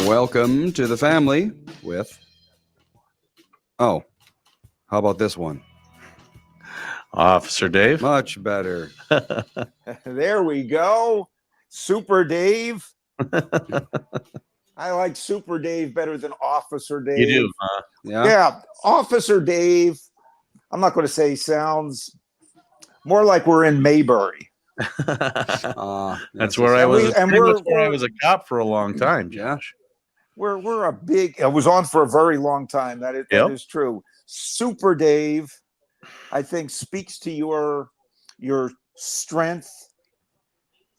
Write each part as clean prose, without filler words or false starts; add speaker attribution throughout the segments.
Speaker 1: Welcome to the family with... Oh, how about this one?
Speaker 2: Officer Dave.
Speaker 1: Much better.
Speaker 3: There we go. Super Dave. I like Super Dave better than Officer Dave.
Speaker 2: You do, huh?
Speaker 3: Yeah. Officer Dave, I'm not going to say sounds more like we're in Maybury.
Speaker 2: That's where I was. I was a cop for a long time, Josh.
Speaker 3: We're a big. It was on for a very long time. That is true. Super Dave, I think, speaks to your strength,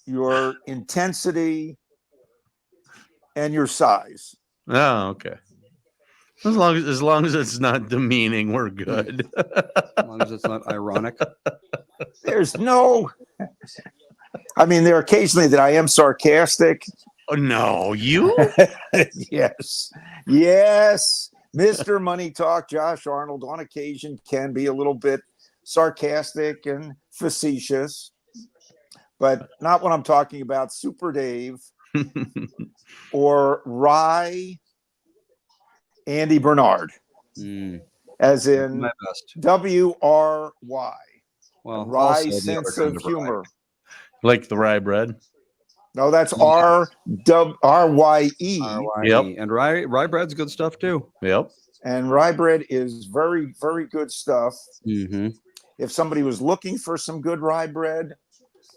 Speaker 3: your intensity, and your size.
Speaker 2: Oh, okay. As long as it's not demeaning, we're good.
Speaker 1: As long as it's not ironic.
Speaker 3: There's no. I mean, there are occasionally that I am sarcastic.
Speaker 2: Oh, no, you?
Speaker 3: Yes. Mr. Money Talk, Josh Arnold, on occasion can be a little bit sarcastic and facetious, but not when I'm talking about Super Dave or Rye Andy Bernard, as in WRY.
Speaker 1: Well,
Speaker 3: Rye sense of humor.
Speaker 2: Like the rye bread?
Speaker 3: No, that's RYE.
Speaker 2: Yep.
Speaker 1: And rye bread's good stuff too.
Speaker 2: Yep.
Speaker 3: And rye bread is very, very good stuff.
Speaker 1: Mm-hmm.
Speaker 3: If somebody was looking for some good rye bread,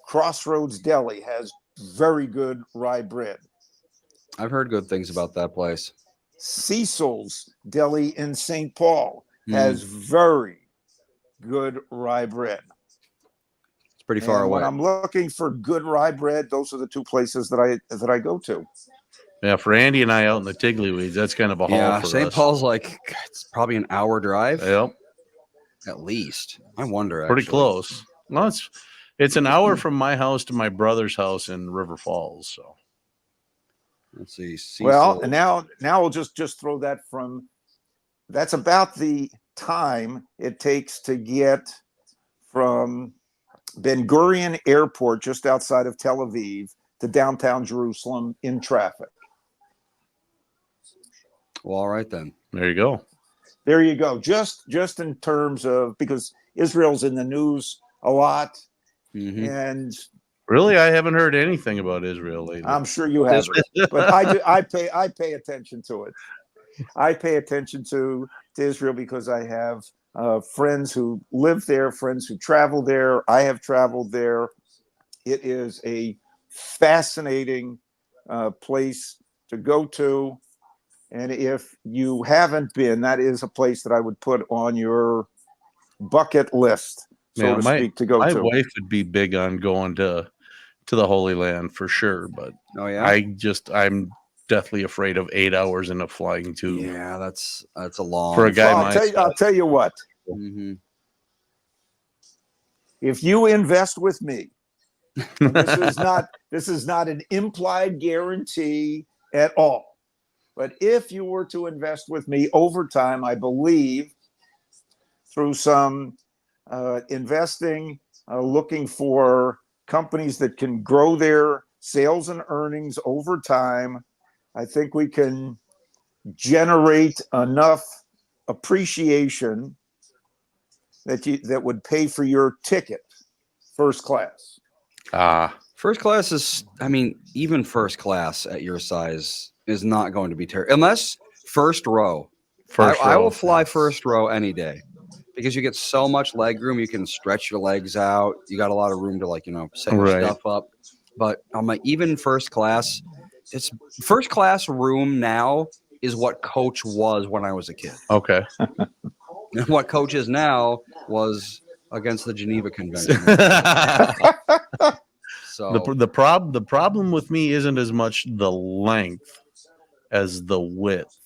Speaker 3: Crossroads Deli has very good rye bread.
Speaker 1: I've heard good things about that place.
Speaker 3: Cecil's Deli in St. Paul has very good rye bread.
Speaker 1: It's pretty far away.
Speaker 3: When I'm looking for good rye bread, those are the two places that I go to.
Speaker 2: Yeah, for Andy and I out in the Tigglyweeds, that's kind of a haul for
Speaker 1: St.
Speaker 2: us.
Speaker 1: Paul's it's probably an hour drive.
Speaker 2: Yep.
Speaker 1: At least. I wonder.
Speaker 2: Pretty close. Well, it's an hour from my house to my brother's house in River Falls. So
Speaker 1: let's see.
Speaker 3: Well, and now we'll just throw that from. That's about the time it takes to get from Ben Gurion Airport, just outside of Tel Aviv, to downtown Jerusalem in traffic.
Speaker 1: Well, all right then.
Speaker 2: There you go.
Speaker 3: There you go. Just in terms of, because Israel's in the news a lot, and
Speaker 2: really, I haven't heard anything about Israel lately.
Speaker 3: I'm sure you haven't, but I pay attention to it. I pay attention to Israel because I have friends who live there, friends who travel there. I have traveled there. It is a fascinating place to go to. And if you haven't been, that is a place that I would put on your bucket list, so to speak, to go to.
Speaker 2: My wife would be big on going to the Holy Land for sure, but I'm deathly afraid of 8 hours in a flying tube.
Speaker 1: Yeah, that's a long.
Speaker 2: For a guy
Speaker 3: I'll tell you what.
Speaker 1: Mm-hmm.
Speaker 3: If you invest with me, and this is not an implied guarantee at all. But if you were to invest with me over time, I believe through some investing, looking for companies that can grow their sales and earnings over time, I think we can generate enough appreciation that would pay for your ticket first class.
Speaker 1: First class is, even first class at your size is not going to be terrible unless first row. I will fly first row any day because you get so much leg room. You can stretch your legs out. You got a lot of room to set your stuff up. But even first class, it's first class room now is what coach was when I was a kid.
Speaker 2: Okay.
Speaker 1: And what coach is now was against the Geneva Convention. So
Speaker 2: the problem with me isn't as much the length as the width.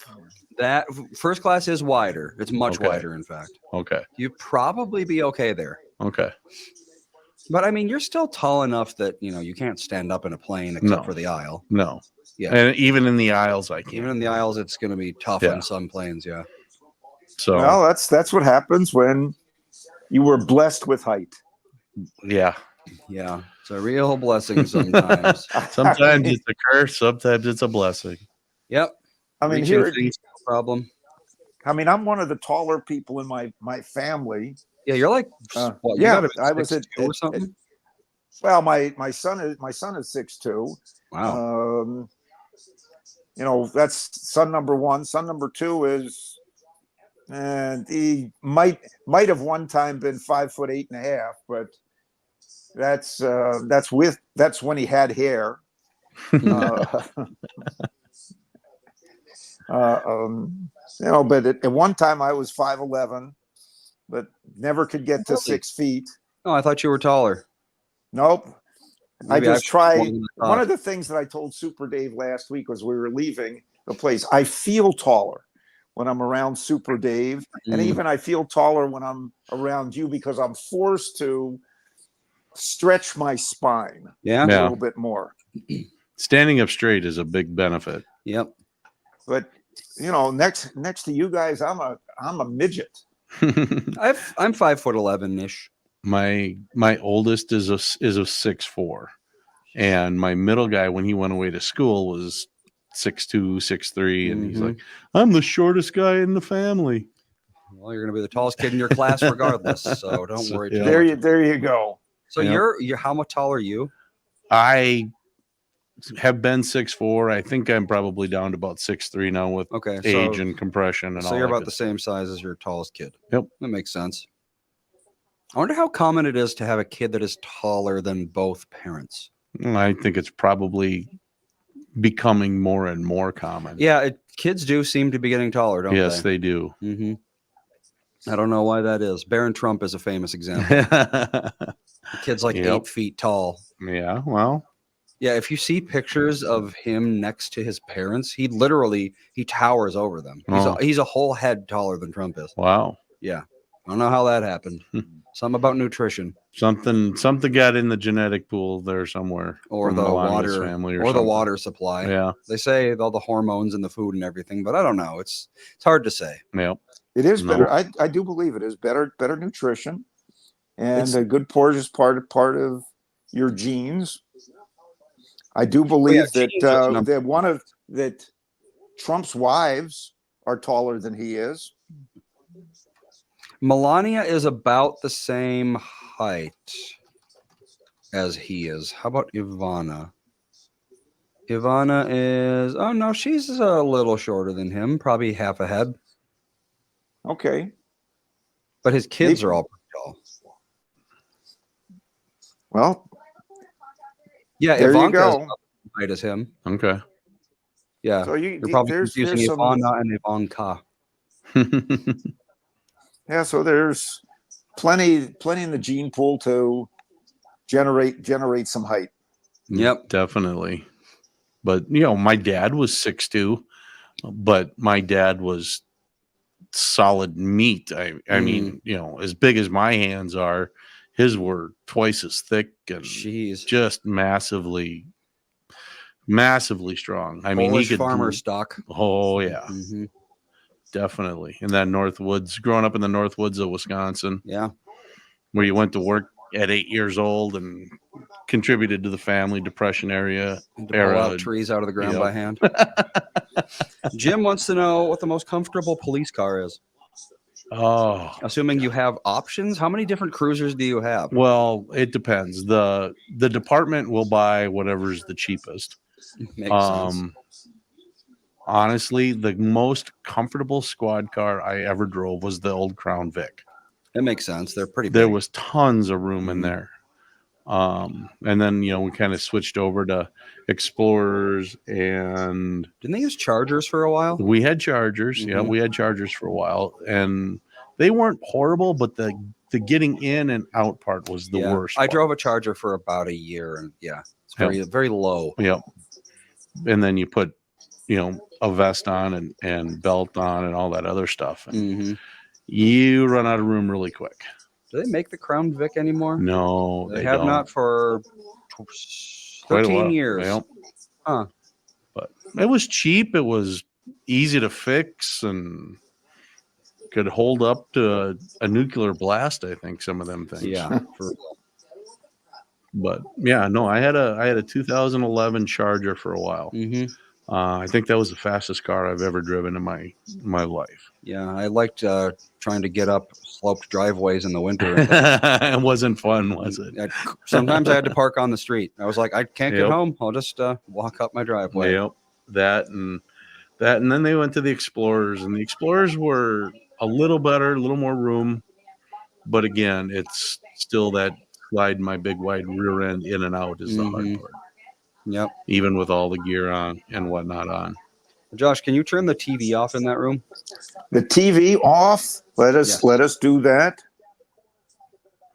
Speaker 1: That first class is wider. It's much wider, in fact.
Speaker 2: Okay.
Speaker 1: You'd probably be okay there.
Speaker 2: Okay.
Speaker 1: But you're still tall enough that you can't stand up in a plane except for the aisle.
Speaker 2: No.
Speaker 1: Yeah.
Speaker 2: And even in the aisles, I can't.
Speaker 1: Even in the aisles, it's going to be tough on some planes. Yeah.
Speaker 2: So
Speaker 3: that's what happens when you were blessed with height.
Speaker 2: Yeah.
Speaker 1: Yeah. It's a real blessing sometimes.
Speaker 2: Sometimes it's a curse. Sometimes it's a blessing.
Speaker 1: Yep.
Speaker 3: I mean,
Speaker 1: Reaching things, no problem.
Speaker 3: I mean, I'm one of the taller people in my family.
Speaker 1: Yeah, you're like, what, you gotta be
Speaker 3: I was
Speaker 1: 6'2" or something.
Speaker 3: Well, my son is 6'2".
Speaker 1: Wow.
Speaker 3: You know, that's son number one. Son number two is, and he might have one time been 5'8.5", but that's when he had hair. You know, but at one time I was 5'11", but never could get to 6 feet.
Speaker 1: Oh, I thought you were taller.
Speaker 3: Nope.
Speaker 1: Maybe
Speaker 3: I just try. One of the things that I told Super Dave last week was we were leaving the place. I feel taller when I'm around Super Dave, and even I feel taller when I'm around you because I'm forced to stretch my spine a little bit more.
Speaker 2: Standing up straight is a big benefit.
Speaker 1: Yep.
Speaker 3: But you know, next to you guys, I'm a midget.
Speaker 1: I'm 5'11" ish.
Speaker 2: My oldest is a 6'4", and my middle guy, when he went away to school, was 6'2", 6'3", and he's like, "I'm the shortest guy in the family."
Speaker 1: Well, you're gonna be the tallest kid in your class regardless, so don't worry.
Speaker 3: There you go.
Speaker 1: So you're how much taller are you?
Speaker 2: I have been 6'4". I think I'm probably down to about 6'3" now with age and compression and all.
Speaker 1: So you're about the same size as your tallest kid.
Speaker 2: Yep,
Speaker 1: that makes sense. I wonder how common it is to have a kid that is taller than both parents.
Speaker 2: I think it's probably becoming more and more common.
Speaker 1: Yeah, kids do seem to be getting taller, don't they?
Speaker 2: Yes, they do.
Speaker 1: I don't know why that is. Barron Trump is a famous example. The kid's like 8 feet tall.
Speaker 2: Yeah, well.
Speaker 1: Yeah, if you see pictures of him next to his parents, he towers over them. He's a whole head taller than Trump is.
Speaker 2: Wow.
Speaker 1: Yeah. I don't know how that happened. Something about nutrition.
Speaker 2: Something got in the genetic pool there somewhere.
Speaker 1: Or the water
Speaker 2: family
Speaker 1: or the water supply.
Speaker 2: Yeah.
Speaker 1: They say all the hormones in the food and everything, but I don't know. It's hard to say.
Speaker 2: Yeah.
Speaker 3: It is better. I do believe it is better nutrition, and a good porridge is part of your genes. I do believe that Trump's wives are taller than he is.
Speaker 1: Melania is about the same height as he is. How about Ivana? Ivana is, oh no, she's a little shorter than him, probably half a head.
Speaker 3: Okay.
Speaker 1: But his kids are all pretty tall.
Speaker 3: Well,
Speaker 1: yeah, Ivanka's about the same height as him.
Speaker 2: Okay.
Speaker 1: Yeah.
Speaker 3: So
Speaker 1: you're probably confusing Ivana and Ivanka.
Speaker 3: Yeah, so there's plenty in the gene pool to generate some height.
Speaker 1: Yep,
Speaker 2: definitely. But you know, my dad was 6'2", but my dad was solid meat. I mean, you know, as big as my hands are, his were twice as thick and just massively strong. I mean, he could
Speaker 1: farmer stock.
Speaker 2: Oh yeah. Definitely. In that North Woods, growing up in the North Woods of Wisconsin.
Speaker 1: Yeah.
Speaker 2: Where you went to work at 8 years old and contributed to the family depression era.
Speaker 1: Pull out trees out of the ground by hand. Jim wants to know what the most comfortable police car is.
Speaker 2: Oh.
Speaker 1: Assuming you have options, how many different cruisers do you have?
Speaker 2: Well, it depends. The department will buy whatever's the cheapest.
Speaker 1: Makes sense.
Speaker 2: Honestly, the most comfortable squad car I ever drove was the old Crown Vic.
Speaker 1: That makes sense. They're pretty big.
Speaker 2: There was tons of room in there. And then, you know, we kind of switched over to Explorers and...
Speaker 1: Didn't they use Chargers for a while?
Speaker 2: We had Chargers. Yeah, we had Chargers for a while. And they weren't horrible, but the getting in and out part was the worst.
Speaker 1: I drove a Charger for about a year, and it's very low.
Speaker 2: Yep. And then you put, you know, a vest on and belt on and all that other stuff. And you run out of room really quick.
Speaker 1: Do they make the Crown Vic anymore?
Speaker 2: No,
Speaker 1: they have not for 13 years.
Speaker 2: Yep.
Speaker 1: Huh.
Speaker 2: But it was cheap. It was easy to fix and could hold up to a nuclear blast, I think, some of them things.
Speaker 1: Yeah.
Speaker 2: But yeah, no, I had a 2011 Charger for a while. I think that was the fastest car I've ever driven in my life.
Speaker 1: Yeah, I liked trying to get up sloped driveways in the winter.
Speaker 2: It wasn't fun, was it?
Speaker 1: Sometimes I had to park on the street. I was like, I can't get
Speaker 2: Yep.
Speaker 1: home. I'll just walk up my driveway.
Speaker 2: Yep. That, and then they went to the Explorers, and the Explorers were a little better, a little more room. But again, it's still that slide my big wide rear end in and out is the hard part.
Speaker 1: Yep.
Speaker 2: Even with all the gear on and whatnot on.
Speaker 1: Josh, can you turn the TV off in that room?
Speaker 3: The TV off. Let us do that.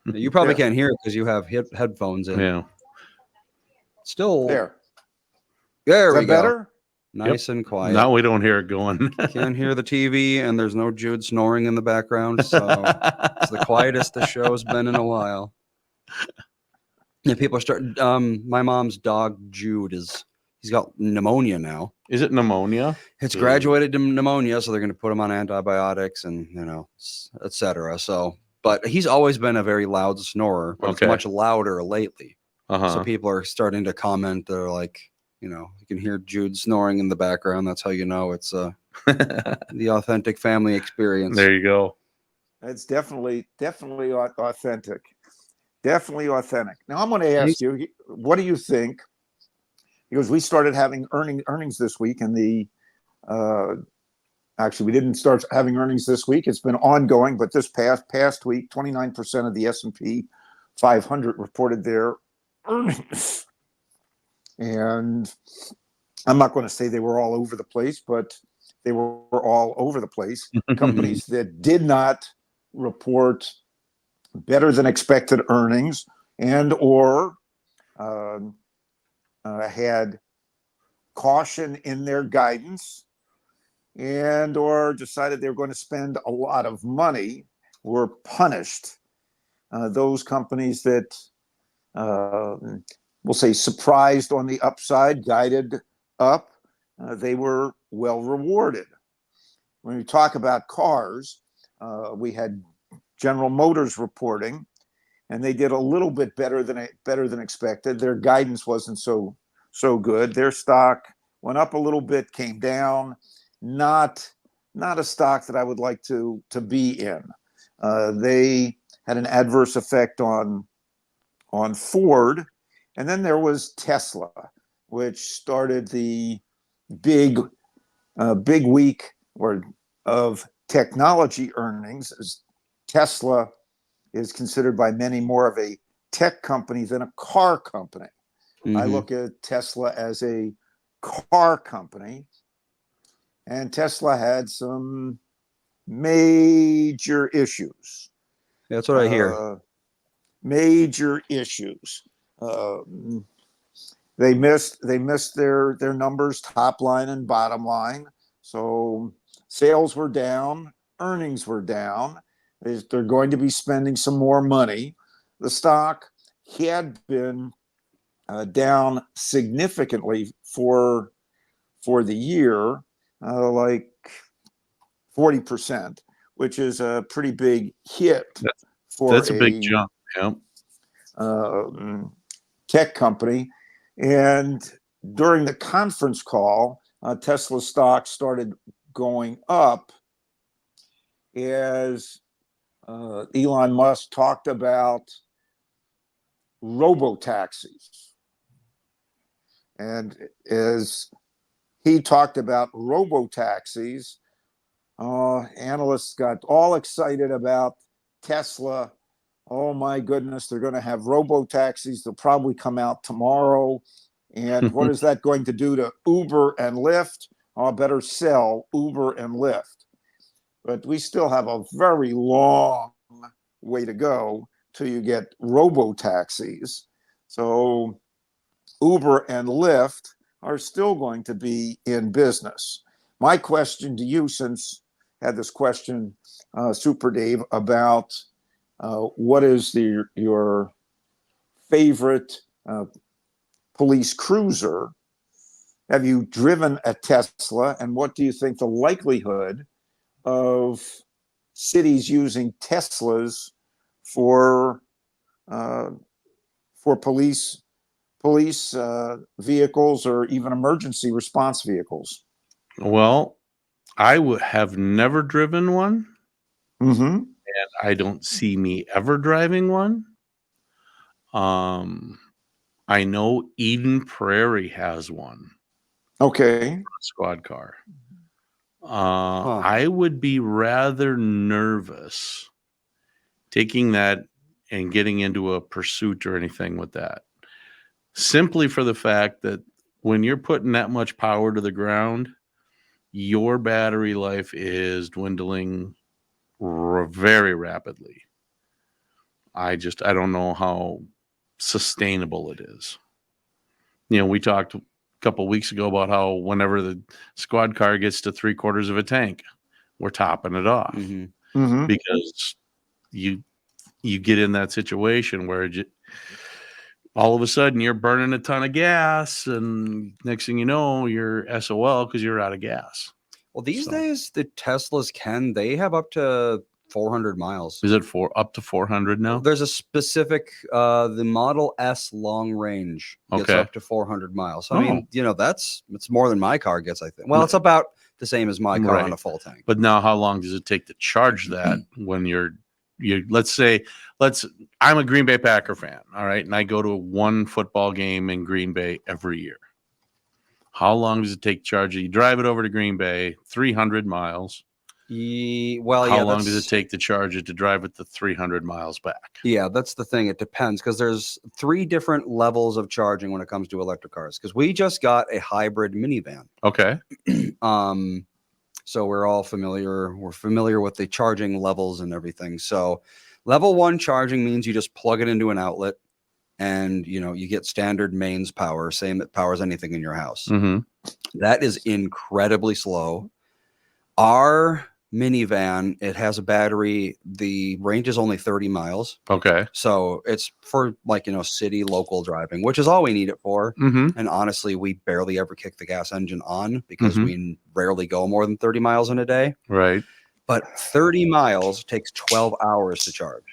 Speaker 1: You probably can't hear it because you have headphones in.
Speaker 2: Yeah.
Speaker 1: Still
Speaker 3: there.
Speaker 1: There we go.
Speaker 3: Better?
Speaker 1: Nice and quiet.
Speaker 2: Now we don't hear it going.
Speaker 1: Can't hear the TV, and there's no Jude snoring in the background. So it's the quietest the show's been in a while. Yeah, people are starting. My mom's dog Jude he's got pneumonia now.
Speaker 2: Is it pneumonia?
Speaker 1: It's graduated to pneumonia, so they're going to put him on antibiotics and etc. So, but he's always been a very loud snorer, but it's much louder lately. So people are starting to comment. They're like, you can hear Jude snoring in the background. That's how you know it's the authentic family experience.
Speaker 2: There you go.
Speaker 3: It's definitely authentic. Definitely authentic. Now I'm going to ask you, what do you think? Because we started having earnings this week, and actually we didn't start having earnings this week. It's been ongoing, but this past week, 29% of the S&P 500 reported their earnings. And I'm not going to say they were all over the place, but they were all over the place. Companies that did not report better than expected earnings and or had caution in their guidance and or decided they were going to spend a lot of money were punished. Those companies that we'll say surprised on the upside, guided up, they were well rewarded. When we talk about cars, we had General Motors reporting, and they did a little bit better than expected. Their guidance wasn't so good. Their stock went up a little bit, came down. Not a stock that I would like to be in. They had an adverse effect on Ford. And then there was Tesla, which started the big week of technology earnings. Tesla is considered by many more of a tech company than a car company. I look at Tesla as a car company, and Tesla had some major issues.
Speaker 1: That's what I hear.
Speaker 3: Major issues. They missed their numbers, top line and bottom line. So sales were down, earnings were down. They're going to be spending some more money. The stock had been down significantly for the year, like 40%, which is a pretty big hit.
Speaker 2: That's a big jump.
Speaker 3: Tech company. And during the conference call, Tesla stock started going up as Elon Musk talked about robo-taxis. And as he talked about robo-taxis, analysts got all excited about Tesla. Oh my goodness, they're going to have robo-taxis. They'll probably come out tomorrow. And what is that going to do to Uber and Lyft? I better sell Uber and Lyft. But we still have a very long way to go till you get robo-taxis. So Uber and Lyft are still going to be in business. My question to you, since I had this question, Super Dave, about what is your favorite police cruiser? Have you driven a Tesla? And what do you think the likelihood of cities using Teslas for police police vehicles or even emergency response vehicles?
Speaker 2: Well, I have never driven one,
Speaker 3: Mm-hmm.
Speaker 2: and I don't see me ever driving one. I know Eden Prairie has one.
Speaker 3: Okay.
Speaker 2: Squad car. I would be rather nervous taking that and getting into a pursuit or anything with that. Simply for the fact that when you're putting that much power to the ground, your battery life is dwindling very rapidly. I don't know how sustainable it is. We talked a couple of weeks ago about how whenever the squad car gets to 3/4 of a tank, we're topping it off because you get in that situation where all of a sudden you're burning a ton of gas, and next thing you know, you're SOL because you're out of gas.
Speaker 1: Well, these days the Teslas they have up to 400 miles.
Speaker 2: Is it up to 400 now?
Speaker 1: There's a specific the Model S long range gets up to 400 miles. So, I mean, it's more than my car gets, I think. Well, it's about the same as my car on a full tank.
Speaker 2: But now how long does it take to charge that when you let's say I'm a Green Bay Packer fan, all right, and I go to one football game in Green Bay every year. How long does it take to charge it? You drive it over to Green Bay, 300 miles. How long does it take to charge it to drive it to 300 miles back?
Speaker 1: Yeah, that's the thing. It depends because there's 3 different levels of charging when it comes to electric cars. Because we just got a hybrid minivan.
Speaker 2: Okay.
Speaker 1: So we're all familiar. We're familiar with the charging levels and everything. So level 1 charging means you just plug it into an outlet, and you get standard mains power, same that powers anything in your house. That is incredibly slow. Our minivan, it has a battery. The range is only 30 miles.
Speaker 2: Okay.
Speaker 1: So it's for city local driving, which is all we need it for. And honestly, we barely ever kick the gas engine on because we rarely go more than 30 miles in a day.
Speaker 2: Right.
Speaker 1: But 30 miles takes 12 hours to charge.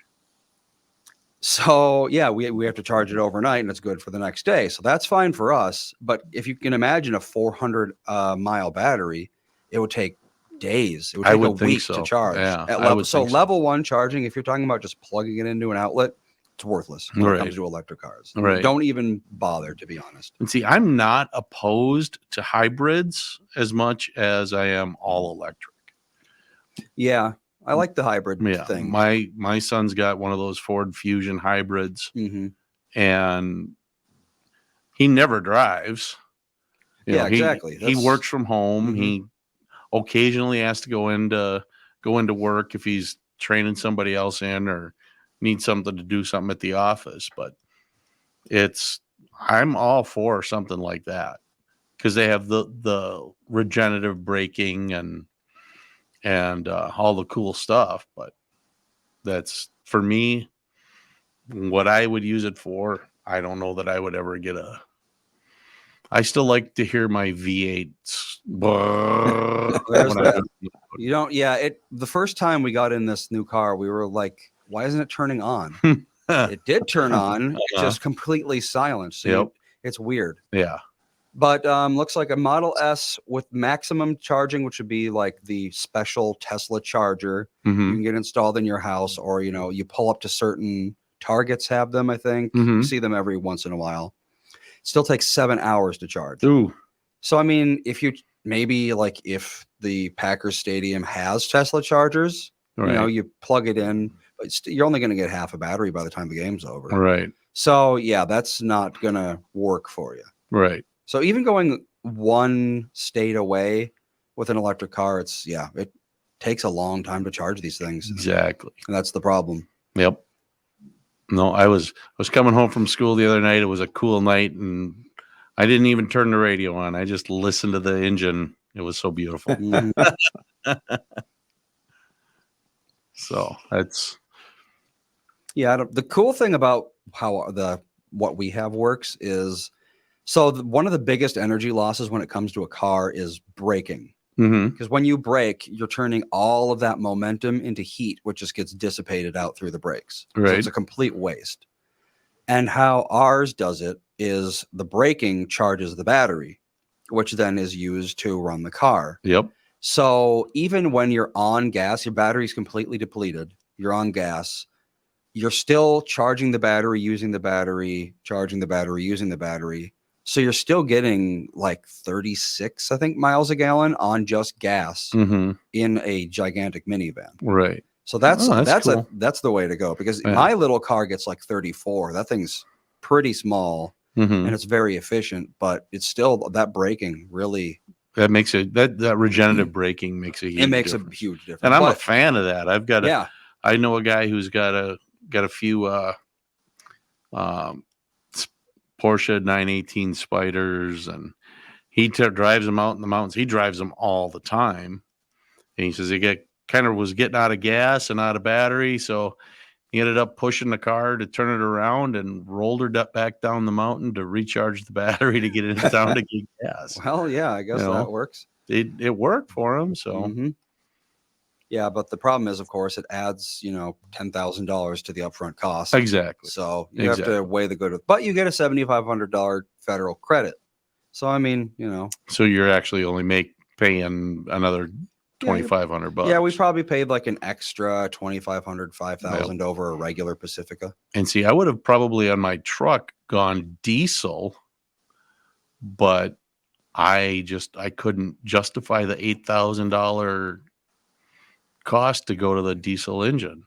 Speaker 1: So yeah, we have to charge it overnight, and it's good for the next day. So that's fine for us. But if you can imagine a 400 mile battery, it would take days. It would take a week to charge.
Speaker 2: Yeah,
Speaker 1: level 1 charging, if you're talking about just plugging it into an outlet, it's worthless when it comes to electric cars.
Speaker 2: Right.
Speaker 1: Don't even bother, to be honest.
Speaker 2: And see, I'm not opposed to hybrids as much as I am all electric.
Speaker 1: Yeah, I like the hybrid thing.
Speaker 2: My son's got one of those Ford Fusion hybrids, and he never drives.
Speaker 1: Exactly.
Speaker 2: He works from home. He occasionally has to go into work if he's training somebody else in or needs something to do something at the office. But I'm all for something like that because they have the regenerative braking and all the cool stuff. But that's, for me, what I would use it for. I don't know that I would ever get I still like to hear my V8s.
Speaker 1: The first time we got in this new car, we were like, why isn't it turning on? It did turn on. It just completely silenced. So it's weird.
Speaker 2: Yeah.
Speaker 1: But looks like a Model S with maximum charging, which would be like the special Tesla charger you can get installed in your house, or you pull up to certain Targets have them, I think. You see them every once in a while. Still takes 7 hours to charge.
Speaker 2: Ooh.
Speaker 1: So I mean, if the Packers Stadium has Tesla chargers, you plug it in, but you're only going to get half a battery by the time the game's over.
Speaker 2: Right.
Speaker 1: So yeah, that's not going to work for you.
Speaker 2: Right.
Speaker 1: So even going one state away with an electric car, it takes a long time to charge these things.
Speaker 2: Exactly.
Speaker 1: And that's the problem.
Speaker 2: Yep. No, I was coming home from school the other night. It was a cool night, and I didn't even turn the radio on. I just listened to the engine. It was so beautiful. So that's
Speaker 1: the cool thing about how what we have works is, one of the biggest energy losses when it comes to a car is braking. Because when you brake, you're turning all of that momentum into heat, which just gets dissipated out through the brakes.
Speaker 2: Right.
Speaker 1: So it's a complete waste. And how ours does it is the braking charges the battery, which then is used to run the car.
Speaker 2: Yep.
Speaker 1: So even when you're on gas, your battery's completely depleted. You're on gas. You're still charging the battery, using the battery, charging the battery, using the battery. So you're still getting like 36, I think, miles a gallon on just gas in a gigantic minivan.
Speaker 2: Right.
Speaker 1: So that's
Speaker 2: cool.
Speaker 1: that's the way to go, because my little car gets like 34. That thing's pretty small and it's very efficient, but it's still that braking really.
Speaker 2: That makes it that regenerative braking makes a huge difference.
Speaker 1: A huge difference.
Speaker 2: And I'm a fan of that. I've got I know a guy who's got a few Porsche 918 Spiders, and he drives them out in the mountains. He drives them all the time. And he says he was getting out of gas and out of battery, so he ended up pushing the car to turn it around and rolled her back down the mountain to recharge the battery to get it down to get gas.
Speaker 1: Well, yeah, I guess that works.
Speaker 2: It worked for him. So
Speaker 1: yeah, but the problem is, of course, it adds $10,000 to the upfront cost.
Speaker 2: Exactly.
Speaker 1: So you have to weigh the good, but you get a $7,500 federal credit. So I mean,
Speaker 2: so you're actually only paying another $2,500.
Speaker 1: Yeah, we probably paid like an extra $2,500, $5,000 over a regular Pacifica.
Speaker 2: And see, I would have probably on my truck gone diesel, but I couldn't justify the $8,000 cost to go to the diesel engine.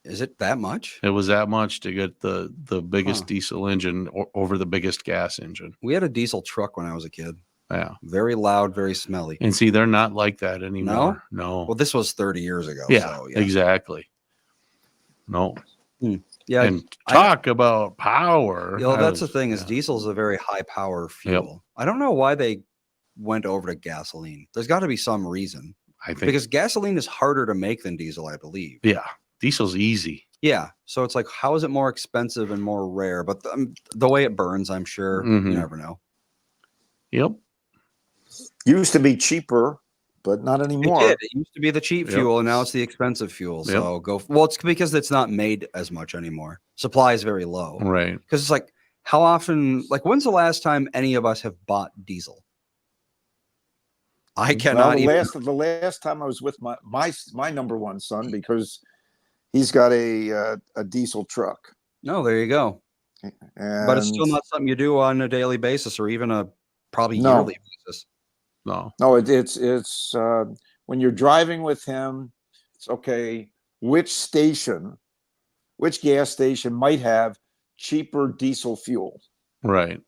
Speaker 1: Is it that much?
Speaker 2: It was that much to get the biggest diesel engine over the biggest gas engine.
Speaker 1: We had a diesel truck when I was a kid.
Speaker 2: Yeah.
Speaker 1: Very loud, very smelly.
Speaker 2: And see, they're not like that anymore. No.
Speaker 1: Well, this was 30 years ago.
Speaker 2: Yeah,
Speaker 1: so,
Speaker 2: exactly. No.
Speaker 1: Yeah.
Speaker 2: And talk about power.
Speaker 1: That's the thing is diesel is a very high power fuel. Yep. I don't know why they went over to gasoline. There's got to be some reason.
Speaker 2: I think
Speaker 1: because gasoline is harder to make than diesel, I believe.
Speaker 2: Yeah. Diesel's easy.
Speaker 1: Yeah. So it's like, how is it more expensive and more rare? But the way it burns, I'm sure you never know.
Speaker 2: Yep.
Speaker 3: Used to be cheaper, but not anymore.
Speaker 1: It used to be the cheap fuel, and now it's the expensive fuel. So it's because it's not made as much anymore. Supply is very low.
Speaker 2: Right.
Speaker 1: Because it's like, how often, when's the last time any of us have bought diesel? I cannot.
Speaker 3: The last time I was with my number one son, because he's got a diesel truck.
Speaker 1: No, there you go. But it's still not something you do on a daily basis, or even a probably yearly basis.
Speaker 3: No, it's when you're driving with him, it's okay. Which gas station might have cheaper diesel fuel?
Speaker 2: Right.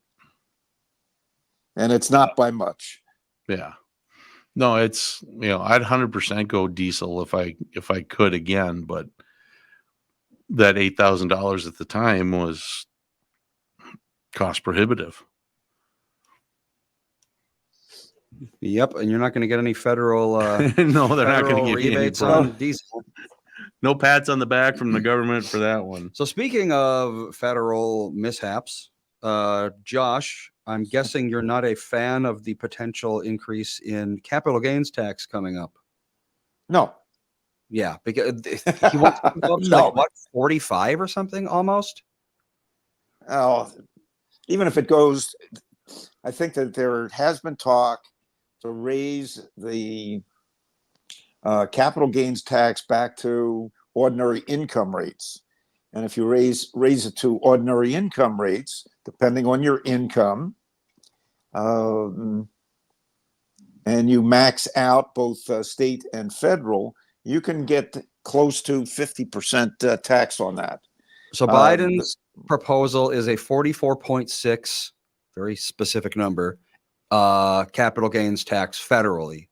Speaker 3: And it's not by much.
Speaker 2: Yeah. No, it's I'd 100% go diesel if I could again, but that $8,000 at the time was cost prohibitive.
Speaker 1: Yep, and you're not going to get any federal.
Speaker 2: No, they're not going to give
Speaker 1: rebates
Speaker 2: you any
Speaker 1: on diesel.
Speaker 2: No pats on the back from the government for that one.
Speaker 1: So speaking of federal mishaps, Josh, I'm guessing you're not a fan of the potential increase in capital gains tax coming up.
Speaker 3: No.
Speaker 1: Yeah, because he wants to go up to 45 or something almost.
Speaker 3: Oh, even if it goes, I think that there has been talk to raise the capital gains tax back to ordinary income rates. And if you raise it to ordinary income rates, depending on your income, and you max out both state and federal, you can get close to 50% tax on that.
Speaker 1: So Biden's proposal is a 44.6, very specific number, capital gains tax federally.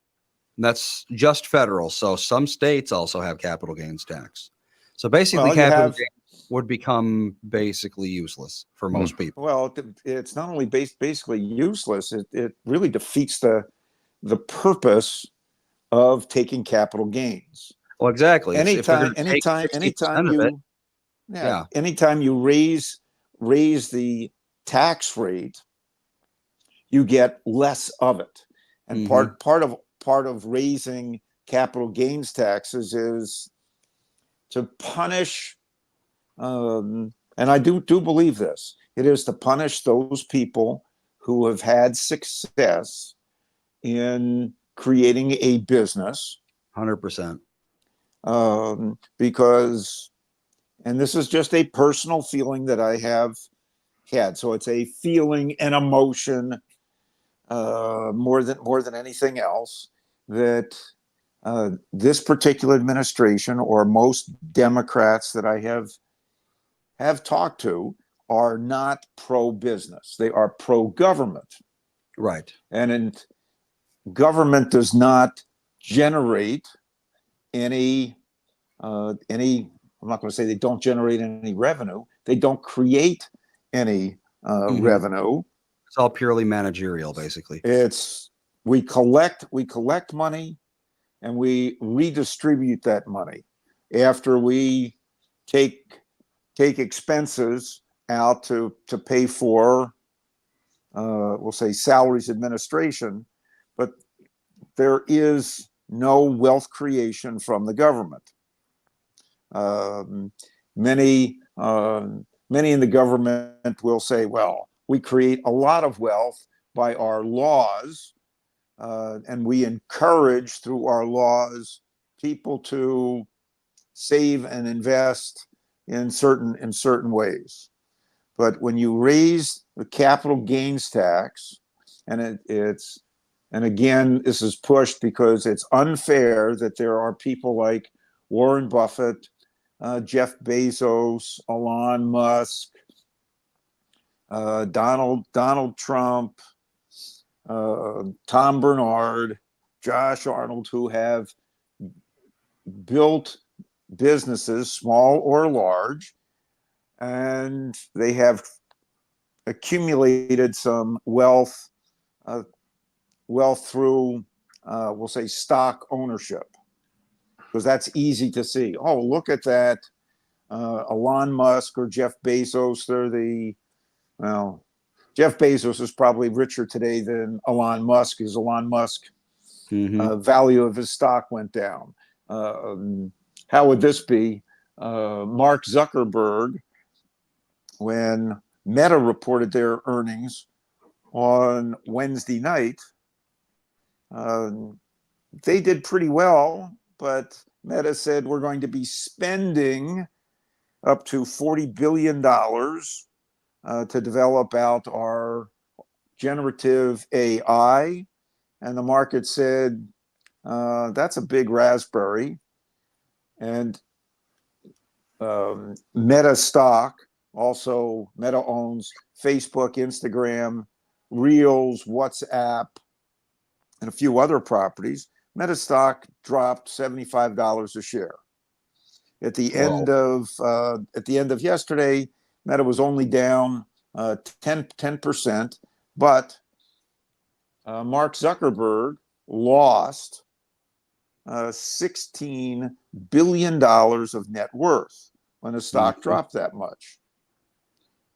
Speaker 1: And that's just federal. So some states also have capital gains tax. So basically, capital gains would become basically useless for most people.
Speaker 3: Well, it's not only basically useless; it really defeats the purpose of taking capital gains.
Speaker 1: Well, exactly.
Speaker 3: Anytime you raise the tax rate, you get less of it. And part of raising capital gains taxes is to punish, and I do believe this, It is to punish those people who have had success in creating a business.
Speaker 1: 100%.
Speaker 3: Because, and this is just a personal feeling that I have had. So it's a feeling and emotion more than anything else, that this particular administration, or most Democrats that I have talked to, are not pro-business. They are pro-government.
Speaker 1: Right.
Speaker 3: And government does not generate any, I'm not going to say they don't generate any revenue. They don't create any revenue.
Speaker 1: It's all purely managerial, basically.
Speaker 3: It's we collect money, and we redistribute that money after we take expenses out to pay for, we'll say, salaries, administration, but there is no wealth creation from the government. Many in the government will say, well, we create a lot of wealth by our laws, and we encourage through our laws people to save and invest in certain ways. But when you raise the capital gains tax, and and again, this is pushed because it's unfair that there are people like Warren Buffett, Jeff Bezos, Elon Musk, Donald Trump, Tom Bernard, Josh Arnold, who have built businesses, small or large, and they have accumulated some wealth through, we'll say, stock ownership, because that's easy to see. Oh, look at that, Elon Musk or Jeff Bezos. Jeff Bezos is probably richer today than Elon Musk, as Elon Musk value of his stock went down. How would this be? Mark Zuckerberg, when Meta reported their earnings on Wednesday night, they did pretty well, but Meta said we're going to be spending up to $40 billion to develop out our generative AI. And the market said, that's a big raspberry. And Meta stock, also Meta owns Facebook, Instagram, Reels, WhatsApp, and a few other properties. Meta stock dropped $75 a share. At the end of yesterday, Meta was only down 10%, but Mark Zuckerberg lost $16 billion of net worth when the stock dropped that much.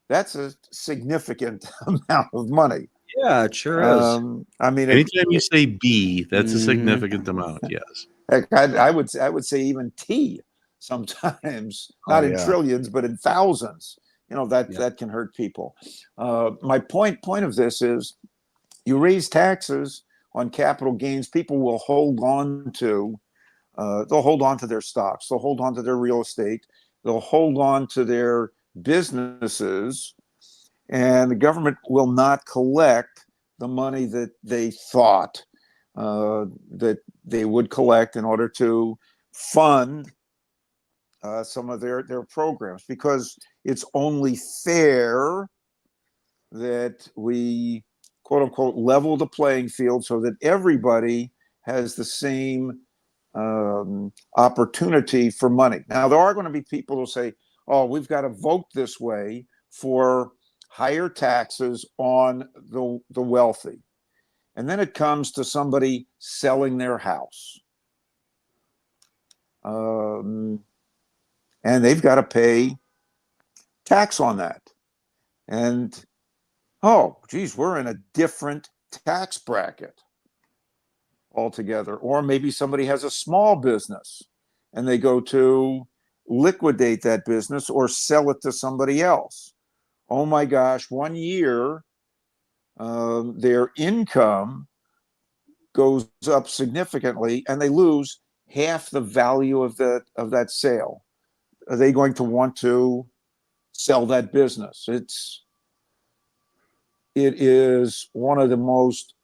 Speaker 3: That's a significant amount of money.
Speaker 1: Yeah, it sure is.
Speaker 3: I mean,
Speaker 2: anytime you say B, that's a significant amount. Yes,
Speaker 3: I would say even T sometimes, not in trillions, but in thousands. That can hurt people. My point of this is, you raise taxes on capital gains, people will hold on to. They'll hold on to their stocks. They'll hold on to their real estate. They'll hold on to their businesses, and the government will not collect the money that they thought that they would collect in order to fund some of their programs, because it's only fair that we, quote unquote, level the playing field so that everybody has the same opportunity for money. Now, there are going to be people who say, oh, we've got to vote this way for higher taxes on the wealthy. And then it comes to somebody selling their house. And they've got to pay tax on that. And, oh, geez, we're in a different tax bracket altogether. Or maybe somebody has a small business and they go to liquidate that business or sell it to somebody else. oh my gosh, 1 year, their income goes up significantly and they lose half the value of that sale. Are they going to want to sell that business? It is one of the most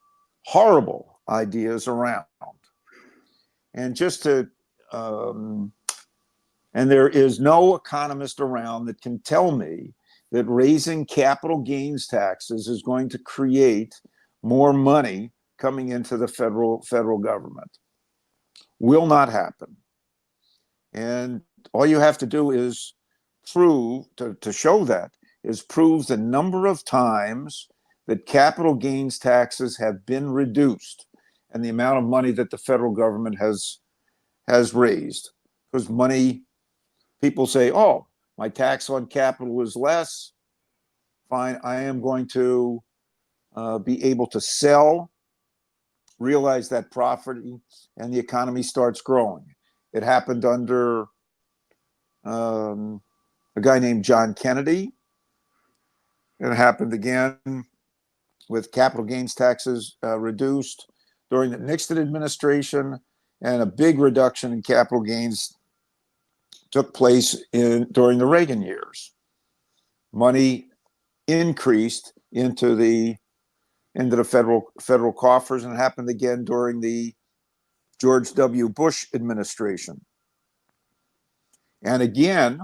Speaker 3: horrible ideas around. And just to and there is no economist around that can tell me that raising capital gains taxes is going to create more money coming into the federal government. Will not happen. And all you have to do is prove, to show that, is prove the number of times that capital gains taxes have been reduced and the amount of money that the federal government has raised. Because money, people say, oh, my tax on capital is less. Fine, I am going to be able to sell, realize that profit, and the economy starts growing. It happened under a guy named John Kennedy. It happened again with capital gains taxes reduced during the Nixon administration, and a big reduction in capital gains took place during the Reagan years. Money increased into the federal coffers, and it happened again during the George W. Bush administration. And again,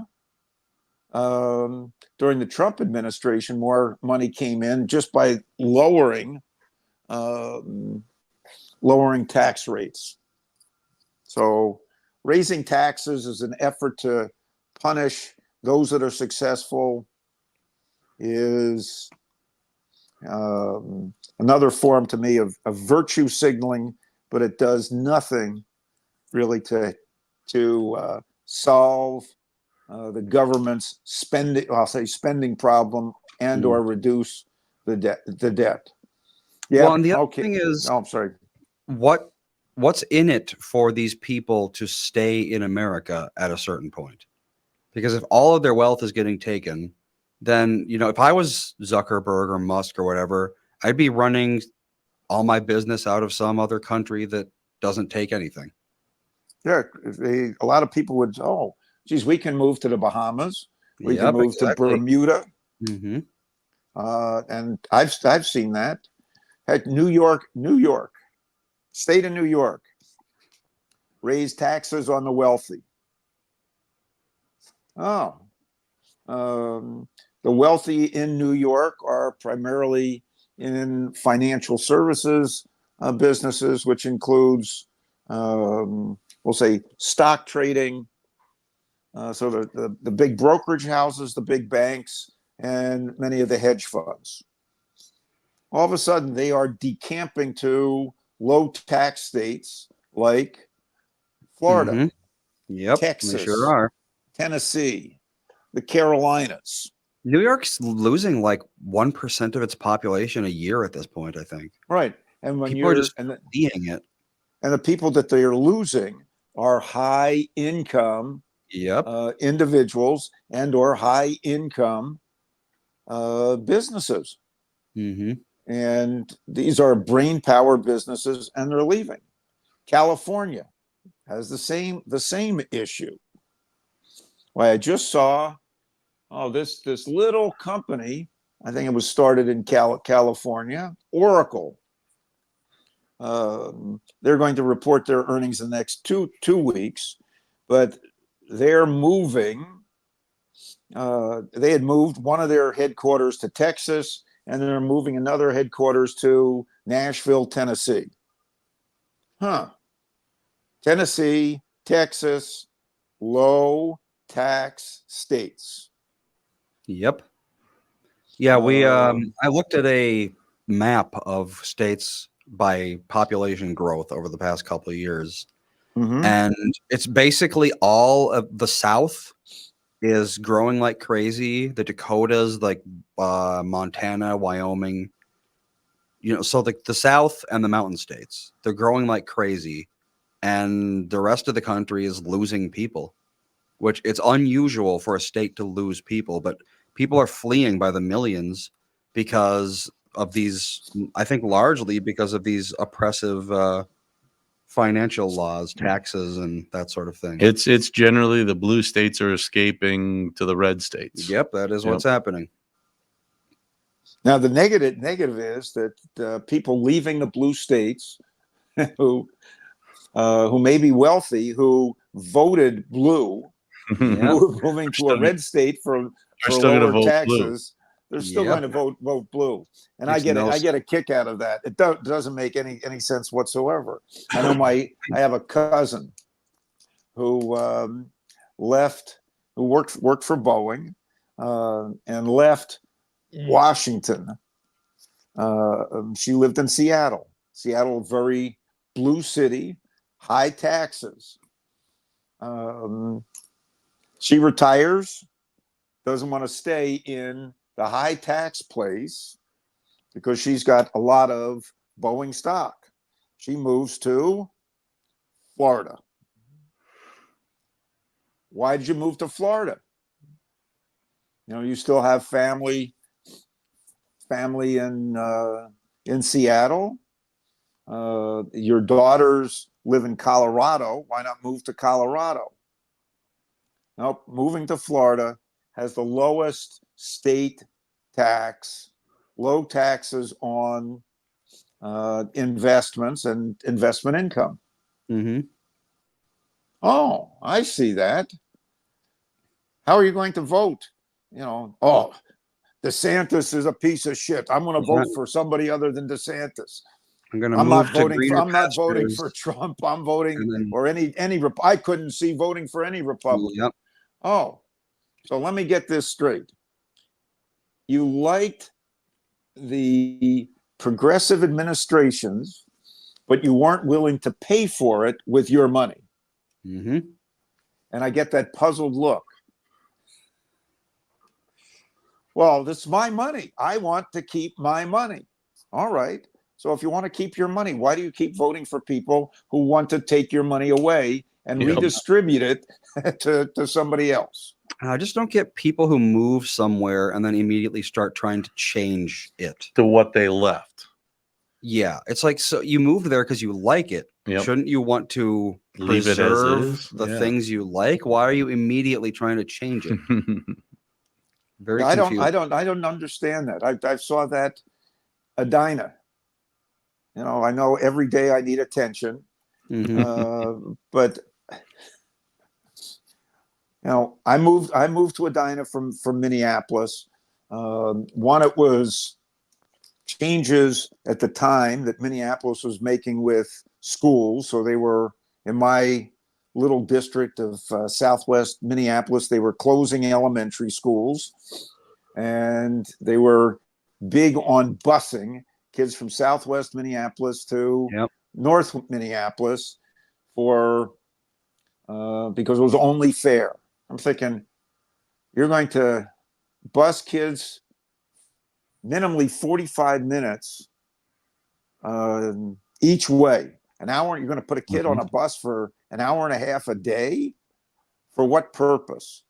Speaker 3: during the Trump administration, more money came in just by lowering tax rates. So raising taxes is an effort to punish those that are successful, is another form to me of virtue signaling, but it does nothing really to solve the government's spending problem and or reduce the debt. Yeah.
Speaker 1: Well, and the other thing is,
Speaker 3: I'm sorry.
Speaker 1: What's in it for these people to stay in America at a certain point? Because if all of their wealth is getting taken, then, if I was Zuckerberg or Musk or whatever, I'd be running all my business out of some other country that doesn't take anything.
Speaker 3: Yeah, a lot of people would, oh, geez, we can move to the Bahamas. We can move to Bermuda.
Speaker 1: Mm-hmm.
Speaker 3: And I've seen that. Heck, New York, state of New York, raise taxes on the wealthy. Oh, the wealthy in New York are primarily in financial services businesses, which includes, we'll say, stock trading. So the big brokerage houses, the big banks, and many of the hedge funds. All of a sudden, they are decamping to low tax states like Florida,
Speaker 1: Yep,
Speaker 3: Texas,
Speaker 1: they sure are.
Speaker 3: Tennessee, the Carolinas.
Speaker 1: New York's losing like 1% of its population a year at this point, I think.
Speaker 3: Right. And when
Speaker 1: people are just fleeing it.
Speaker 3: And the people that they are losing are high income individuals and or high income businesses.
Speaker 1: Mm-hmm.
Speaker 3: And these are brain power businesses, and they're leaving. California has the same issue. Well, I just saw this little company, I think it was started in California, Oracle. They're going to report their earnings in the next two weeks, but they're moving. They had moved one of their headquarters to Texas, and they're moving another headquarters to Nashville, Tennessee. Tennessee, Texas, low tax states.
Speaker 1: Yep. Yeah, I looked at a map of states by population growth over the past couple of years. Mm-hmm. And it's basically all of the South is growing like crazy. The Dakotas, like Montana, Wyoming, so the South and the mountain states, they're growing like crazy. And the rest of the country is losing people, which it's unusual for a state to lose people. But people are fleeing by the millions because of these, I think largely because of these oppressive financial laws, taxes, and that sort of thing.
Speaker 2: It's generally the blue states are escaping to the red states.
Speaker 1: Yep, that is what's happening.
Speaker 3: Now, the negative is that people leaving the blue states who may be wealthy, who voted blue, moving to a red state for lower taxes, they're still going to vote blue. And I get a kick out of that. It doesn't make any sense whatsoever. I know I have a cousin who left, who worked for Boeing, and left Washington. She lived in Seattle. Seattle, very blue city, high taxes. She retires, doesn't want to stay in the high tax place because she's got a lot of Boeing stock. She moves to Florida. Why did you move to Florida? You know, you still have family in Seattle. Your daughters live in Colorado. Why not move to Colorado? Nope, moving to Florida has the lowest state tax, low taxes on investments and investment income.
Speaker 1: Mm-hmm.
Speaker 3: Oh, I see that. How are you going to vote? You know, oh, DeSantis is a piece of shit. I'm going to vote for somebody other than DeSantis. I'm not voting for Trump. I'm voting for any. I couldn't see voting for any Republican.
Speaker 1: Yep.
Speaker 3: Oh, so let me get this straight. You liked the progressive administrations, but you weren't willing to pay for it with your money.
Speaker 1: Mm-hmm.
Speaker 3: And I get that puzzled look. Well, this is my money. I want to keep my money. All right. So if you want to keep your money, why do you keep voting for people who want to take your money away and redistribute it to somebody else?
Speaker 1: I just don't get people who move somewhere and then immediately start trying to change it
Speaker 2: to what they left.
Speaker 1: Yeah, it's like, so you moved there because you like it.
Speaker 2: Yep.
Speaker 1: Shouldn't you want to
Speaker 2: Leave it as
Speaker 1: preserve
Speaker 2: is?
Speaker 1: the things you like? Why are you immediately trying to change it? Very confusing.
Speaker 3: I don't understand that. I saw that Edina. You know, I know every day I need attention, but you know, I moved to Edina from Minneapolis. One, it was changes at the time that Minneapolis was making with schools. So they were in my little district of Southwest Minneapolis. They were closing elementary schools, and they were big on busing kids from Southwest Minneapolis to North Minneapolis for because it was only fair. I'm thinking, you're going to bus kids minimally 45 minutes each way. An hour, you're going to put a kid on a bus for an hour and a half a day? For what purpose?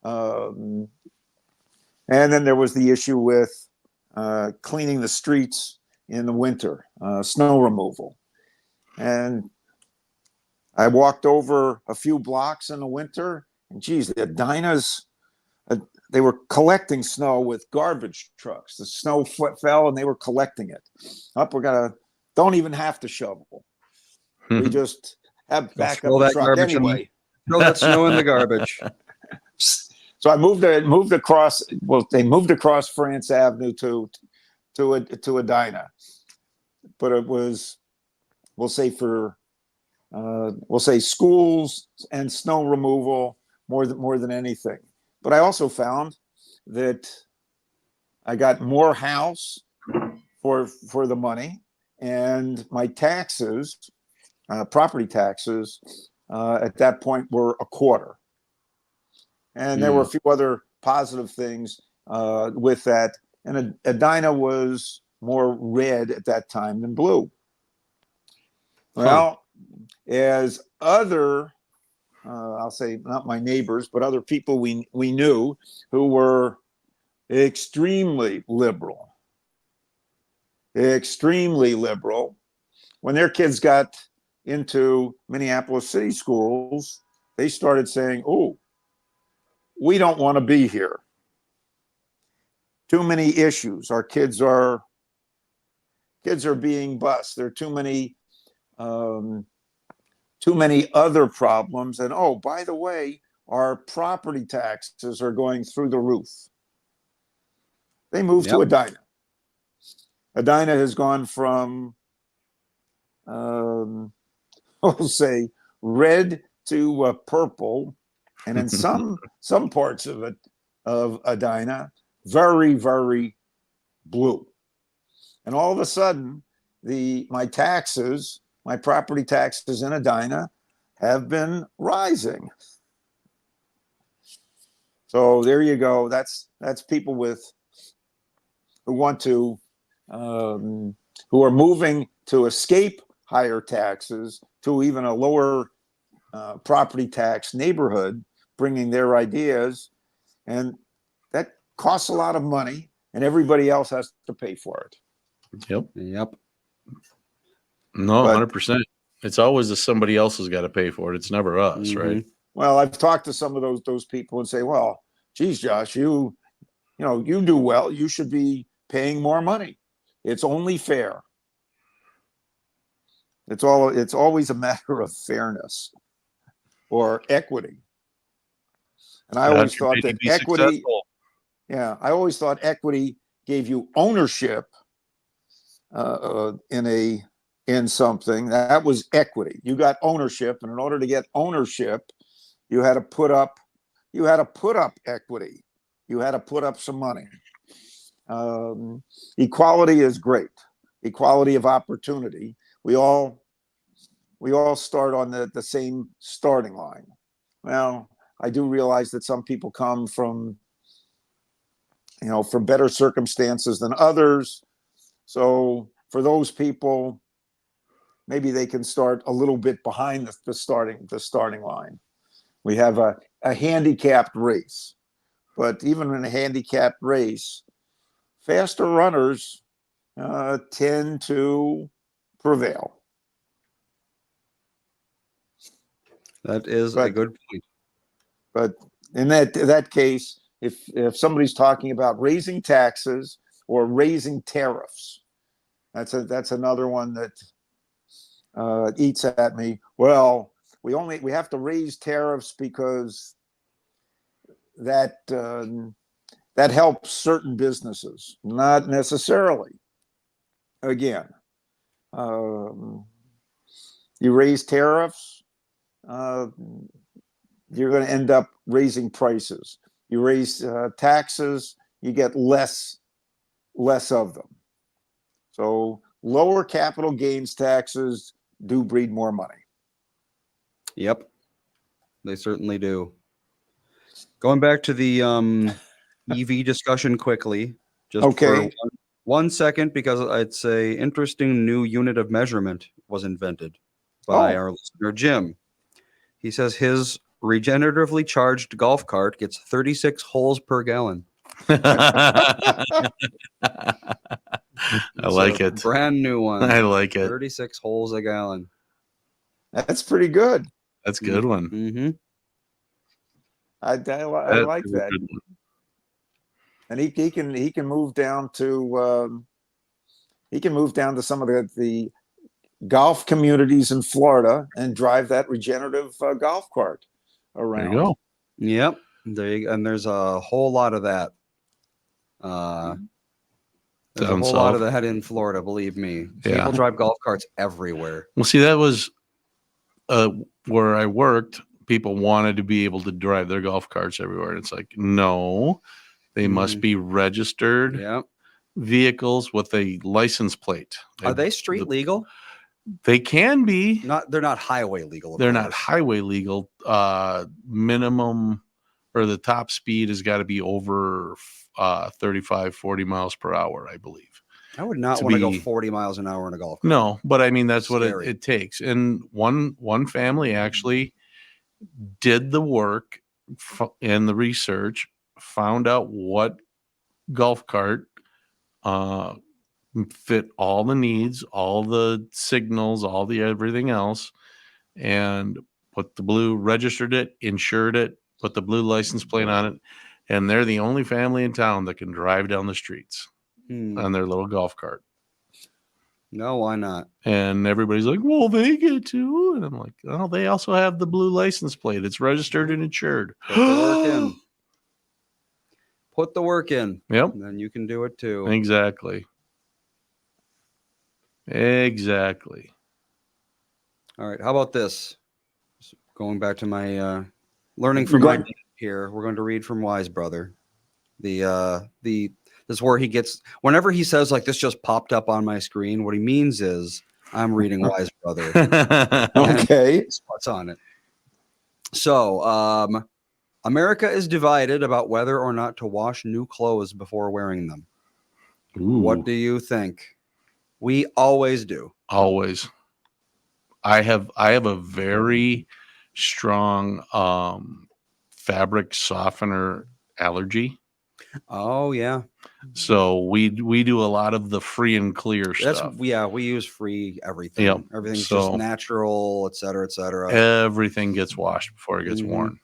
Speaker 3: And then there was the issue with cleaning the streets in the winter, snow removal. And I walked over a few blocks in the winter, and geez, the Edinas, they were collecting snow with garbage trucks. The snow fell, and they were collecting it. Don't even have to shovel. We just have back up the truck anyway.
Speaker 1: Throw that snow in the garbage.
Speaker 3: So I moved across. Well, they moved across France Avenue to Edina, but it was, we'll say schools and snow removal more than anything. But I also found that I got more house for the money, and my taxes, property taxes, at that point were a quarter. And there were a few other positive things with that. And Edina was more red at that time than blue. Well, as other, I'll say not my neighbors, but other people we knew who were extremely liberal. Extremely liberal. When their kids got into Minneapolis city schools, they started saying, oh, we don't want to be here. Too many issues. Our kids are being bused. There are too many other problems. And oh, by the way, our property taxes are going through the roof. They moved to Edina. Edina has gone from, we'll say, red to purple, and in some parts of it, of Edina, very, very blue. And all of a sudden, my property taxes in Edina have been rising. So there you go. That's people who want to, who are moving to escape higher taxes to even a lower property tax neighborhood, bringing their ideas, and that costs a lot of money, and everybody else has to pay for it.
Speaker 2: Yep. No, 100%. It's always somebody else has got to pay for it. It's never us, right?
Speaker 3: Well, I've talked to some of those people and say, well, geez, Josh, you do well. You should be paying more money. It's only fair. It's always a matter of fairness or equity. And I always thought that equity, I always thought equity gave you ownership in something. That was equity. You got ownership, and in order to get ownership, you had to put up equity. You had to put up some money. Equality is great. Equality of opportunity. We all start on the same starting line. Well, I do realize that some people come from better circumstances than others. So for those people, maybe they can start a little bit behind the starting line. We have a handicapped race, but even in a handicapped race, faster runners tend to prevail.
Speaker 1: That is a good point.
Speaker 3: But in that case, if somebody's talking about raising taxes or raising tariffs, that's another one that eats at me. Well, we have to raise tariffs because that helps certain businesses. Not necessarily. Again, you raise tariffs, you're going to end up raising prices. You raise taxes, you get less of them. So lower capital gains taxes do breed more money.
Speaker 1: Yep, they certainly do. Going back to the EV discussion quickly, just for 1 second, because it's a interesting new unit of measurement was invented by our listener Jim. He says his regeneratively charged golf cart gets 36 holes per gallon.
Speaker 2: I like it.
Speaker 1: Brand new one.
Speaker 2: I like it.
Speaker 1: 36 holes a gallon.
Speaker 3: That's pretty good.
Speaker 2: That's a good one.
Speaker 1: Mm-hmm.
Speaker 3: I like that. And he can move down to some of the golf communities in Florida and drive that regenerative golf cart around.
Speaker 2: There you go.
Speaker 1: Yep. And there's a whole lot of that. There's a whole lot of that in Florida, believe me. People drive golf carts everywhere.
Speaker 2: Well, see, that was where I worked. People wanted to be able to drive their golf carts everywhere. And it's like, no, they must be registered vehicles with a license plate.
Speaker 1: Are they street legal?
Speaker 2: They can be.
Speaker 1: They're not highway legal.
Speaker 2: They're not highway legal. Minimum or the top speed has got to be over 35, 40 miles per hour, I believe.
Speaker 1: I would not want to go 40 miles an hour in a golf cart.
Speaker 2: No, but I mean, that's what it takes. And one family actually did the work and the research, found out what golf cart, fit all the needs, all the signals, all the everything else, and registered it, insured it, put the blue license plate on it, and they're the only family in town that can drive down the streets on their little golf cart.
Speaker 1: No, why not?
Speaker 2: And everybody's like, well, they get to. And I'm like, oh, they also have the blue license plate. It's registered and insured.
Speaker 1: Put the work in. Put the work in.
Speaker 2: Yep.
Speaker 1: And then you can do it too.
Speaker 2: Exactly.
Speaker 1: All right. How about this? Going back to my learning from my here, we're going to read from Wise Brother. This is where he gets, whenever he says like this just popped up on my screen, what he means is I'm reading Wise Brother.
Speaker 3: Okay.
Speaker 1: What's on it? So, America is divided about whether or not to wash new clothes before wearing them.
Speaker 2: Ooh.
Speaker 1: What do you think? We always do.
Speaker 2: Always. I have a very strong fabric softener allergy.
Speaker 1: Oh yeah.
Speaker 2: So we do a lot of the free and clear stuff.
Speaker 1: Yeah, we use free everything.
Speaker 2: Yep.
Speaker 1: Everything's just natural, et cetera, et cetera.
Speaker 2: Everything gets washed before it gets worn.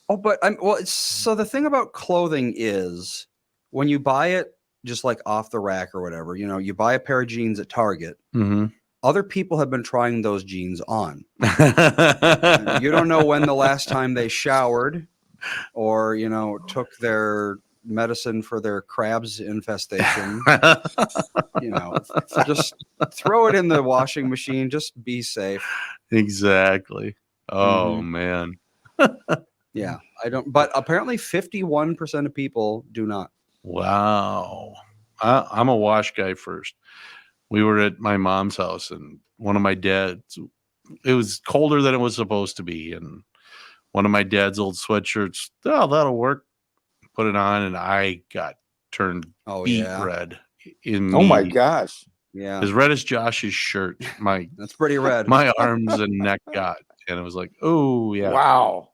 Speaker 1: Oh, but so the thing about clothing is when you buy it just like off the rack or whatever, you buy a pair of jeans at Target.
Speaker 2: Mm-hmm.
Speaker 1: Other people have been trying those jeans on. You don't know when the last time they showered or, took their medicine for their crabs infestation. Just throw it in the washing machine. Just be safe.
Speaker 2: Exactly. Oh, man.
Speaker 1: Yeah, I don't. But apparently 51% of people do not.
Speaker 2: Wow. I'm a wash guy first. We were at my mom's house and one of my dad's, it was colder than it was supposed to be. And one of my dad's old sweatshirts, oh, that'll work. Put it on and I got turned beet red.
Speaker 3: Oh my gosh.
Speaker 1: Yeah.
Speaker 2: As red as Josh's shirt.
Speaker 1: That's pretty red.
Speaker 2: My arms and neck got. And it was like, oh yeah.
Speaker 3: Wow.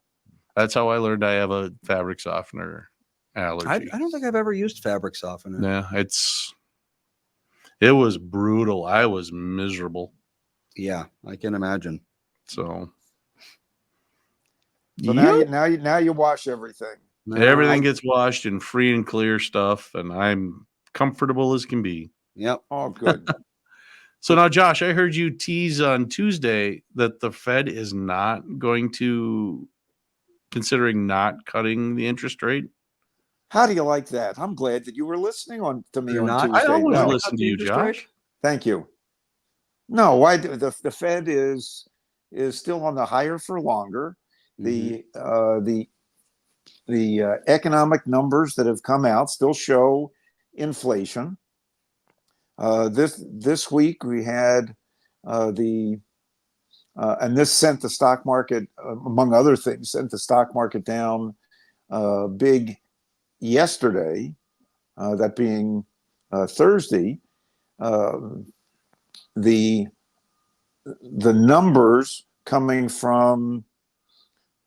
Speaker 2: That's how I learned I have a fabric softener allergy.
Speaker 1: I don't think I've ever used fabric softener.
Speaker 2: Yeah, it was brutal. I was miserable.
Speaker 1: Yeah, I can imagine.
Speaker 2: So
Speaker 3: now you wash everything.
Speaker 2: Everything gets washed in free and clear stuff, and I'm comfortable as can be.
Speaker 1: Yep.
Speaker 3: Oh, good.
Speaker 2: So now, Josh, I heard you tease on Tuesday that the Fed is not going to considering not cutting the interest rate.
Speaker 3: How do you like that? I'm glad that you were listening to me on Tuesday.
Speaker 2: I always listen to you, Josh.
Speaker 3: Thank you. No, why the Fed is still on the higher for longer. The economic numbers that have come out still show inflation. This week we had and this sent the stock market, among other things, sent the stock market down big yesterday, that being Thursday. The numbers coming from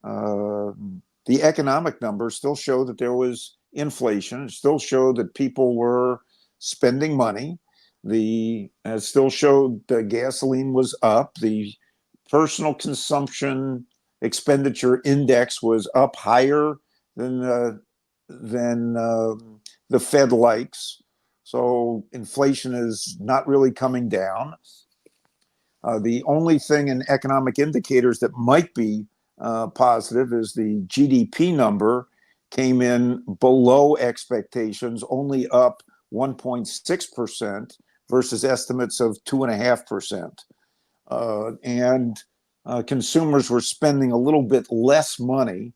Speaker 3: the economic numbers still show that there was inflation. It still showed that people were spending money. It still showed the gasoline was up. The personal consumption expenditure index was up higher than the Fed likes. So inflation is not really coming down. The only thing in economic indicators that might be positive is the GDP number came in below expectations, only up 1.6% versus estimates of 2.5%. And consumers were spending a little bit less money.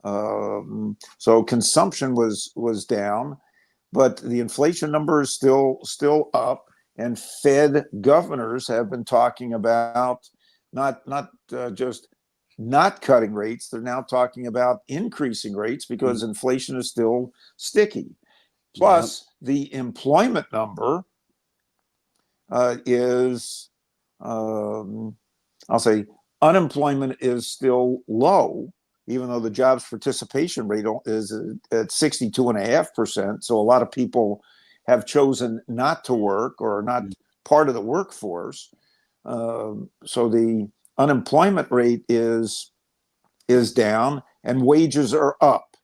Speaker 3: So consumption was down, but the inflation number is still up. And Fed governors have been talking about not just not cutting rates. They're now talking about increasing rates because inflation is still sticky. Plus, the employment number is, I'll say, unemployment is still low, even though the jobs participation rate is at 62.5%. So a lot of people have chosen not to work or not part of the workforce. So the unemployment rate is down and wages are up.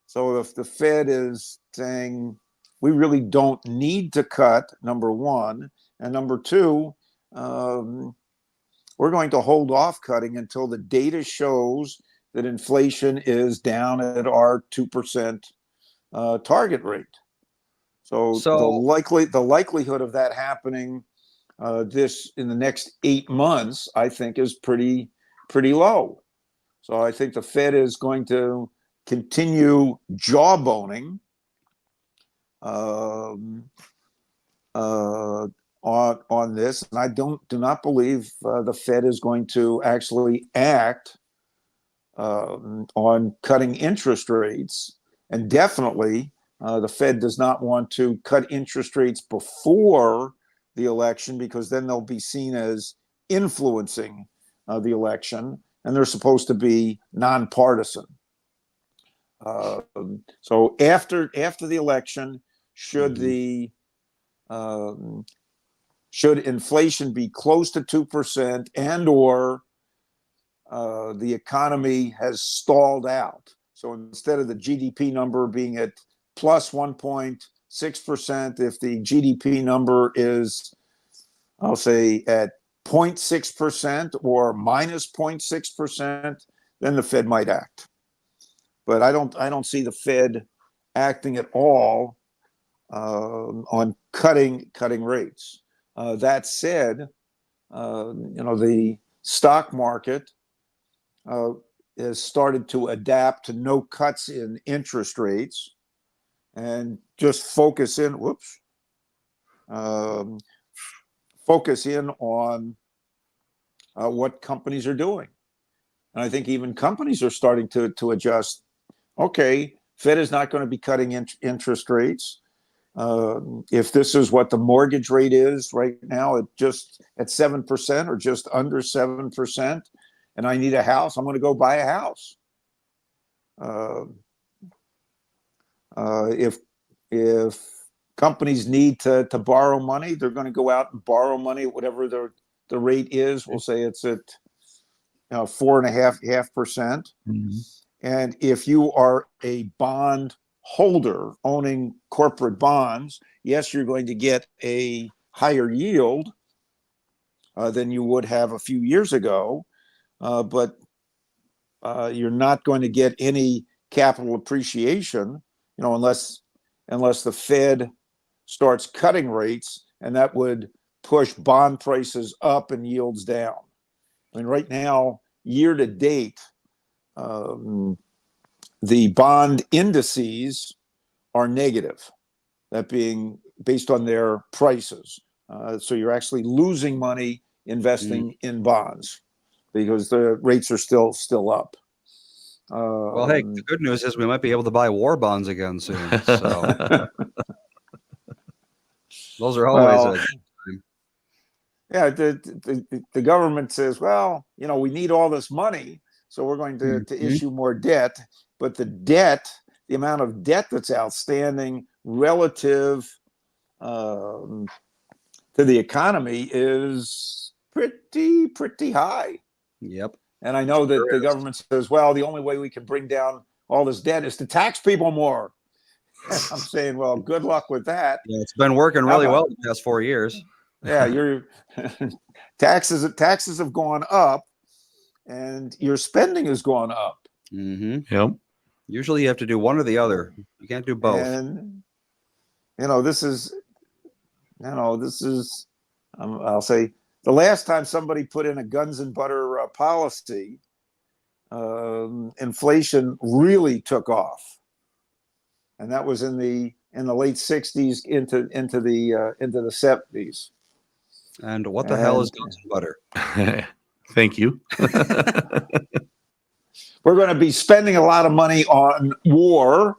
Speaker 3: So if the Fed is saying we really don't need to cut, number one, and number two, we're going to hold off cutting until the data shows that inflation is down at our 2% target rate. So the likelihood of that happening this in the next 8 months, I think, is pretty low. So I think the Fed is going to continue jawboning on this, and I do not believe the Fed is going to actually act on cutting interest rates, and definitely the Fed does not want to cut interest rates before the election, because then they'll be seen as influencing the election, and they're supposed to be nonpartisan. So after the election, should inflation be close to 2% and or the economy has stalled out? So instead of the GDP number being at plus 1.6%, if the GDP number is, I'll say, at 0.6% or minus 0.6%, then the Fed might act. But I don't see the Fed acting at all on cutting rates. That said, the stock market has started to adapt to no cuts in interest rates and just focus in on what companies are doing. And I think even companies are starting to adjust. Okay, Fed is not going to be cutting interest rates. If this is what the mortgage rate is right now, at 7% or just under 7%, and I need a house, I'm going to go buy a house. If companies need to borrow money, they're going to go out and borrow money at whatever the rate is. We'll say it's at 4.5%. Mm-hmm. And if you are a bond holder owning corporate bonds, yes, you're going to get a higher yield than you would have a few years ago, but you're not going to get any capital appreciation, unless the Fed starts cutting rates, and that would push bond prices up and yields down. I mean, right now, year to date, the bond indices are negative, that being based on their prices. So you're actually losing money investing in bonds because the rates are still up.
Speaker 1: Well, hey, the good news is we might be able to buy war bonds again soon. So those are always
Speaker 3: yeah. The government says, well, we need all this money, so we're going to issue more debt. But the amount of debt that's outstanding relative to the economy is pretty high.
Speaker 1: Yep.
Speaker 3: And I know that the government says, well, the only way we can bring down all this debt is to tax people more. I'm saying, well, good luck with that.
Speaker 1: Yeah, it's been working really well the past 4 years.
Speaker 3: Yeah, your taxes have gone up, and your spending has gone up.
Speaker 1: Mm-hmm.
Speaker 2: Yep.
Speaker 1: Usually, you have to do one or the other. You can't do both.
Speaker 3: And this is I'll say the last time somebody put in a guns and butter policy, inflation really took off, and that was in the late 60s into the 70s.
Speaker 1: And what the hell is guns and butter?
Speaker 2: Thank you.
Speaker 3: We're going to be spending a lot of money on war.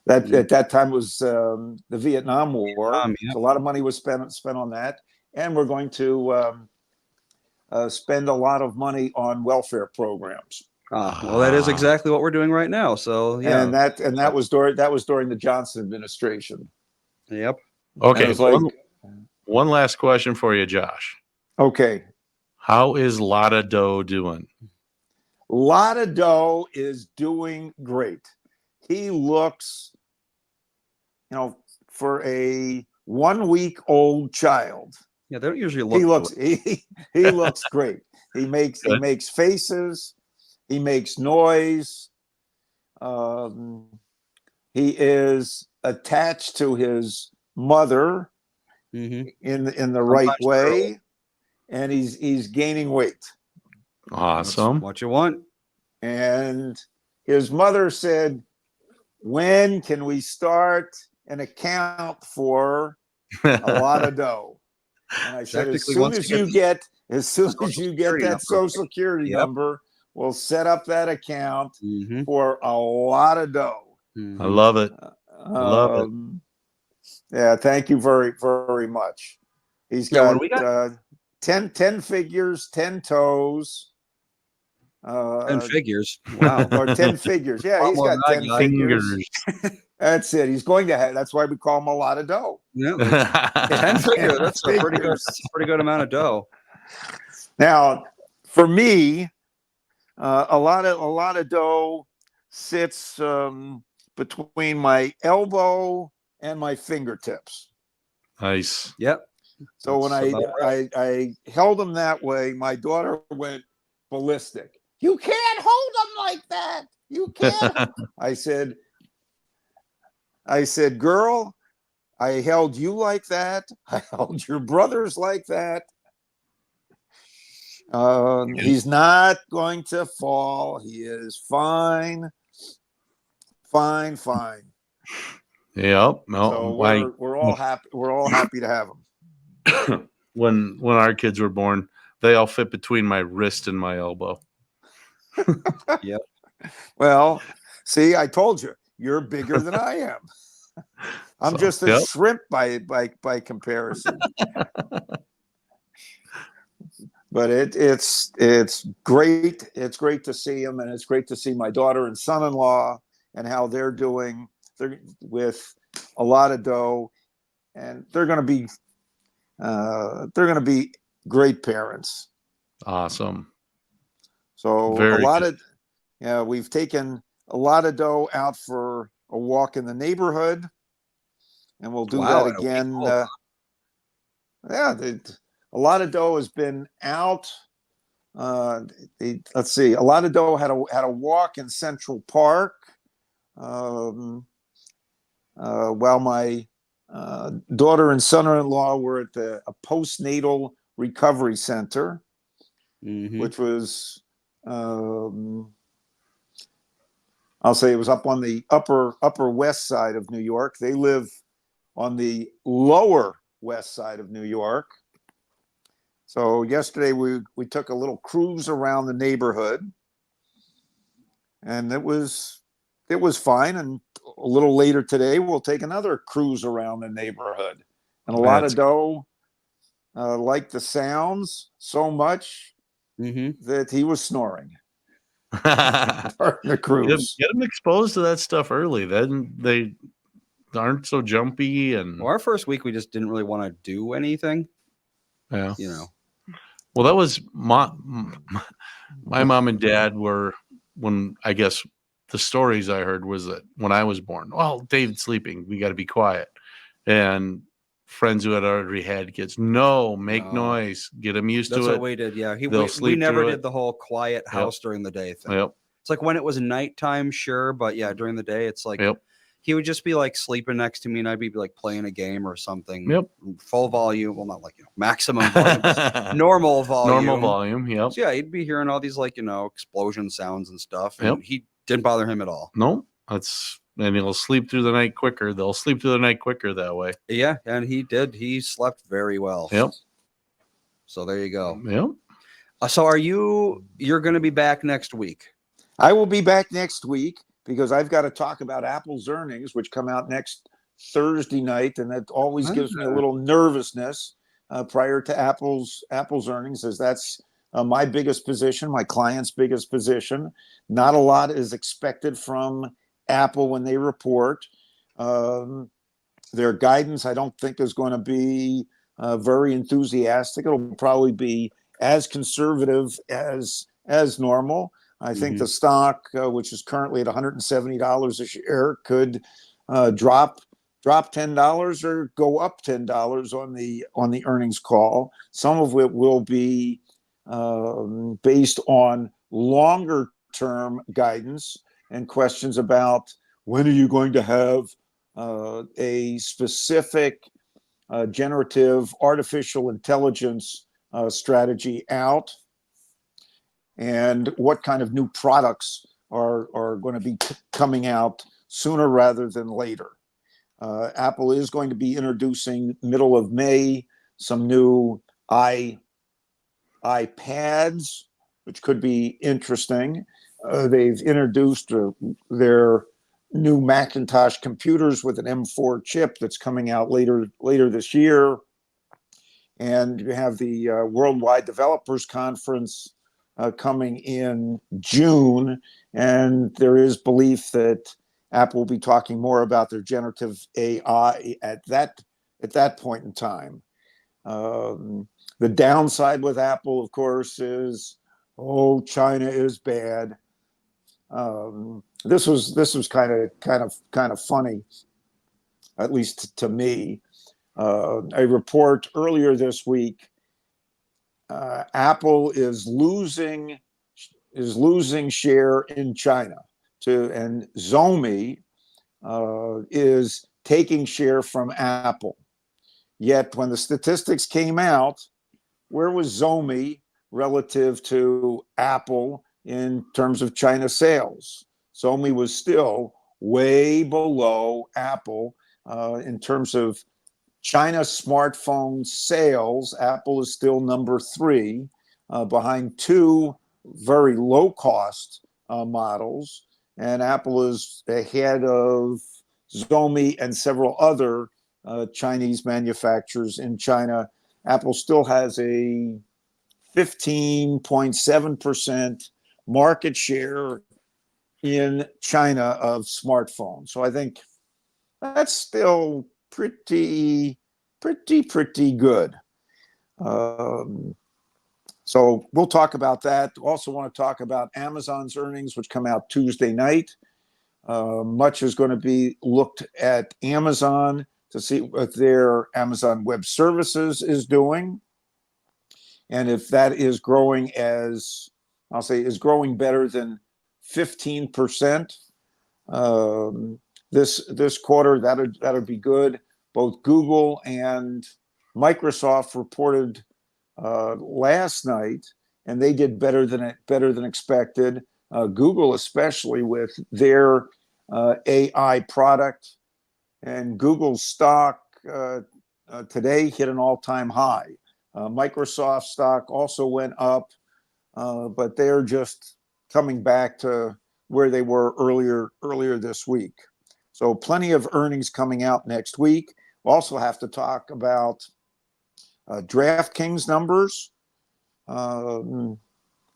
Speaker 3: That at that time was the Vietnam War.
Speaker 1: Yep.
Speaker 3: So a lot of money was spent on that, and we're going to spend a lot of money on welfare programs.
Speaker 1: Well, that is exactly what we're doing right now. So yeah,
Speaker 3: and that was during the Johnson administration.
Speaker 1: Yep.
Speaker 2: Okay.
Speaker 3: And it was like,
Speaker 2: one last question for you, Josh.
Speaker 3: Okay.
Speaker 2: How is Lotta Doe doing?
Speaker 3: Lotta Doe is doing great. He looks, for a 1 week old child.
Speaker 1: Yeah, they don't usually look.
Speaker 3: He looks great. He makes faces. He makes noise. He is attached to his mother in the right way, and he's gaining weight.
Speaker 2: Awesome.
Speaker 1: That's what you want.
Speaker 3: And his mother said, "When can we start an account for a Lotta Doe?" And I said, as soon as you get that Social Security number, we'll set up that account for a Lotta Doe.
Speaker 2: I love it.
Speaker 3: Yeah, thank you very, very much. He's got 10 figures, 10 toes.
Speaker 1: 10 figures. Wow.
Speaker 3: Or 10 figures. Yeah, he's got 10 fingers. That's it. He's going to have. That's why we call him a Lotta Doe.
Speaker 1: Yeah, 10 figures. That's a pretty good amount of dough.
Speaker 3: Now, for me, a lot of dough sits between my elbow and my fingertips.
Speaker 2: Nice.
Speaker 1: Yep.
Speaker 3: So when I held him that way, my daughter went ballistic. You can't hold him like that. You can't. I said, girl, I held you like that. I held your brothers like that. He's not going to fall. He is fine. Fine.
Speaker 2: Yep. No,
Speaker 3: so we're all happy. We're all happy to have him.
Speaker 2: When our kids were born, they all fit between my wrist and my elbow.
Speaker 1: Yep.
Speaker 3: Well, see, I told you, you're bigger than I am. I'm just a shrimp by comparison. But it's great. It's great to see him, and it's great to see my daughter and son-in-law and how they're doing. They're with a lot of dough, and they're going to be great parents.
Speaker 2: Awesome.
Speaker 3: So we've taken a lot of dough out for a walk in the neighborhood, and we'll do that again. A lot of dough has been out. Let's see. A lot of dough had a walk in Central Park while my daughter and son-in-law were at a postnatal recovery center, which was, I'll say it was up on the upper west side of New York. They live on the lower west side of New York. So yesterday we took a little cruise around the neighborhood, and it was fine. And a little later today, we'll take another cruise around the neighborhood. And a lot of dough liked the sounds so much that he was snoring. The cruise.
Speaker 2: Get them exposed to that stuff early. Then they aren't so jumpy. And
Speaker 1: our first week, we just didn't really want to do anything.
Speaker 2: Yeah.
Speaker 1: Well,
Speaker 2: that was my mom and dad were, when I guess the stories I heard was that when I was born, well, David's sleeping, we got to be quiet. And friends who had already had kids, make noise, get them used to it.
Speaker 1: That's what we did. Yeah. We never did the whole quiet house during the day thing.
Speaker 2: Yep.
Speaker 1: It's like when it was nighttime, sure. But yeah, during the day, it's like he would just be like sleeping next to me, and I'd be like playing a game or something.
Speaker 2: Yep.
Speaker 1: Full volume. Well, not like maximum volume, normal volume.
Speaker 2: Normal volume. Yep.
Speaker 1: So yeah, he'd be hearing all these explosion sounds and stuff. And he didn't bother him at all.
Speaker 2: No, and he'll sleep through the night quicker. They'll sleep through the night quicker that way.
Speaker 1: Yeah, and he did. He slept very well.
Speaker 2: Yep.
Speaker 1: So there you go.
Speaker 2: Yep.
Speaker 1: So you're going to be back next week?
Speaker 3: I will be back next week, because I've got to talk about Apple's earnings, which come out next Thursday night, and that always gives me a little nervousness prior to Apple's earnings, as that's my biggest position, my client's biggest position. Not a lot is expected from Apple when they report. Their guidance, I don't think, is going to be very enthusiastic. It'll probably be as conservative as normal. I think the stock, which is currently at $170 a share, could drop $10 or go up $10 on the earnings call. Some of it will be based on longer term guidance and questions about when are you going to have a specific generative artificial intelligence strategy out, and what kind of new products are going to be coming out sooner rather than later. Apple is going to be introducing middle of May some new iPads, which could be interesting. They've introduced their new Macintosh computers with an M4 chip that's coming out later this year. And you have the Worldwide Developers Conference coming in June, and there is belief that Apple will be talking more about their generative AI at that point in time. The downside with Apple, of course, is China is bad. This was kind of funny, at least to me. A report earlier this week, Apple is losing share in China and Xiaomi is taking share from Apple. Yet when the statistics came out, where was Xiaomi relative to Apple in terms of China sales? Xiaomi was still way below Apple in terms of China smartphone sales. Apple is still number 3, behind 2 very low-cost models, and Apple is ahead of Xiaomi and several other Chinese manufacturers in China. Apple still has a 15.7% market share in China of smartphones. So I think that's still pretty good. So we'll talk about that. Also want to talk about Amazon's earnings, which come out Tuesday night. Much is going to be looked at Amazon to see what their Amazon Web Services is doing, and if that is growing is growing better than 15% this quarter. That'll be good. Both Google and Microsoft reported last night, and they did better than expected. Google, especially with their AI product, and Google's stock today hit an all-time high. Microsoft stock also went up, but they're just coming back to where they were earlier this week. So plenty of earnings coming out next week. We'll also have to talk about DraftKings numbers, and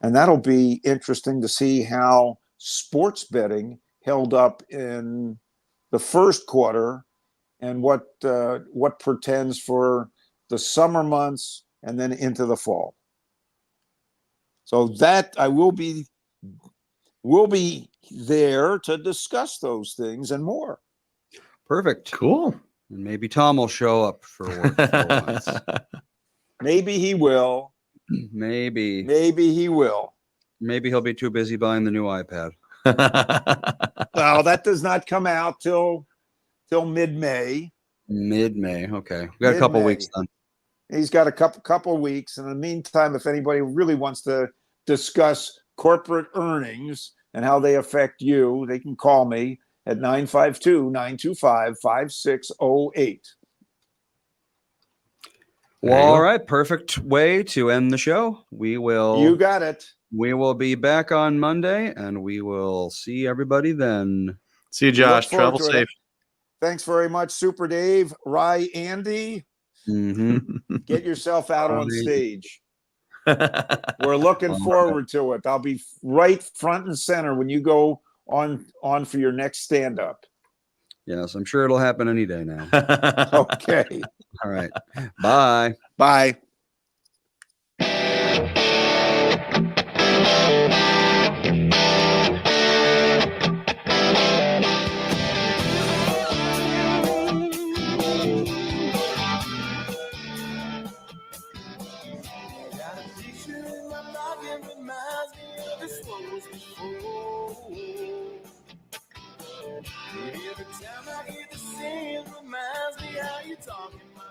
Speaker 3: that'll be interesting to see how sports betting held up in the first quarter and what portends for the summer months and then into the fall. So that we'll be there to discuss those things and more.
Speaker 1: Perfect.
Speaker 2: Cool.
Speaker 1: And maybe Tom will show up for work for once.
Speaker 3: Maybe he will.
Speaker 1: Maybe
Speaker 3: he will.
Speaker 1: Maybe he'll be too busy buying the new iPad.
Speaker 3: Well, that does not come out till mid-May.
Speaker 1: Mid-May. Okay. We got a couple weeks then.
Speaker 3: He's got a couple weeks. In the meantime, if anybody really wants to discuss corporate earnings and how they affect you, they can call me at 952-925-5608.
Speaker 1: Well, all right. Perfect way to end the show.
Speaker 3: You got it.
Speaker 1: We will be back on Monday, and we will see everybody then.
Speaker 2: See you, Josh. Travel safe.
Speaker 3: Thanks very much, Super Dave, Rye, Andy.
Speaker 1: Mm-hmm.
Speaker 3: Get yourself out on stage. We're looking forward to it. I'll be right front and center when you go on for your next stand-up.
Speaker 1: Yes, I'm sure it'll happen any day now.
Speaker 3: Okay.
Speaker 1: All right. Bye.
Speaker 3: Bye.
Speaker 4: Every time I hear the same, reminds me how you talking my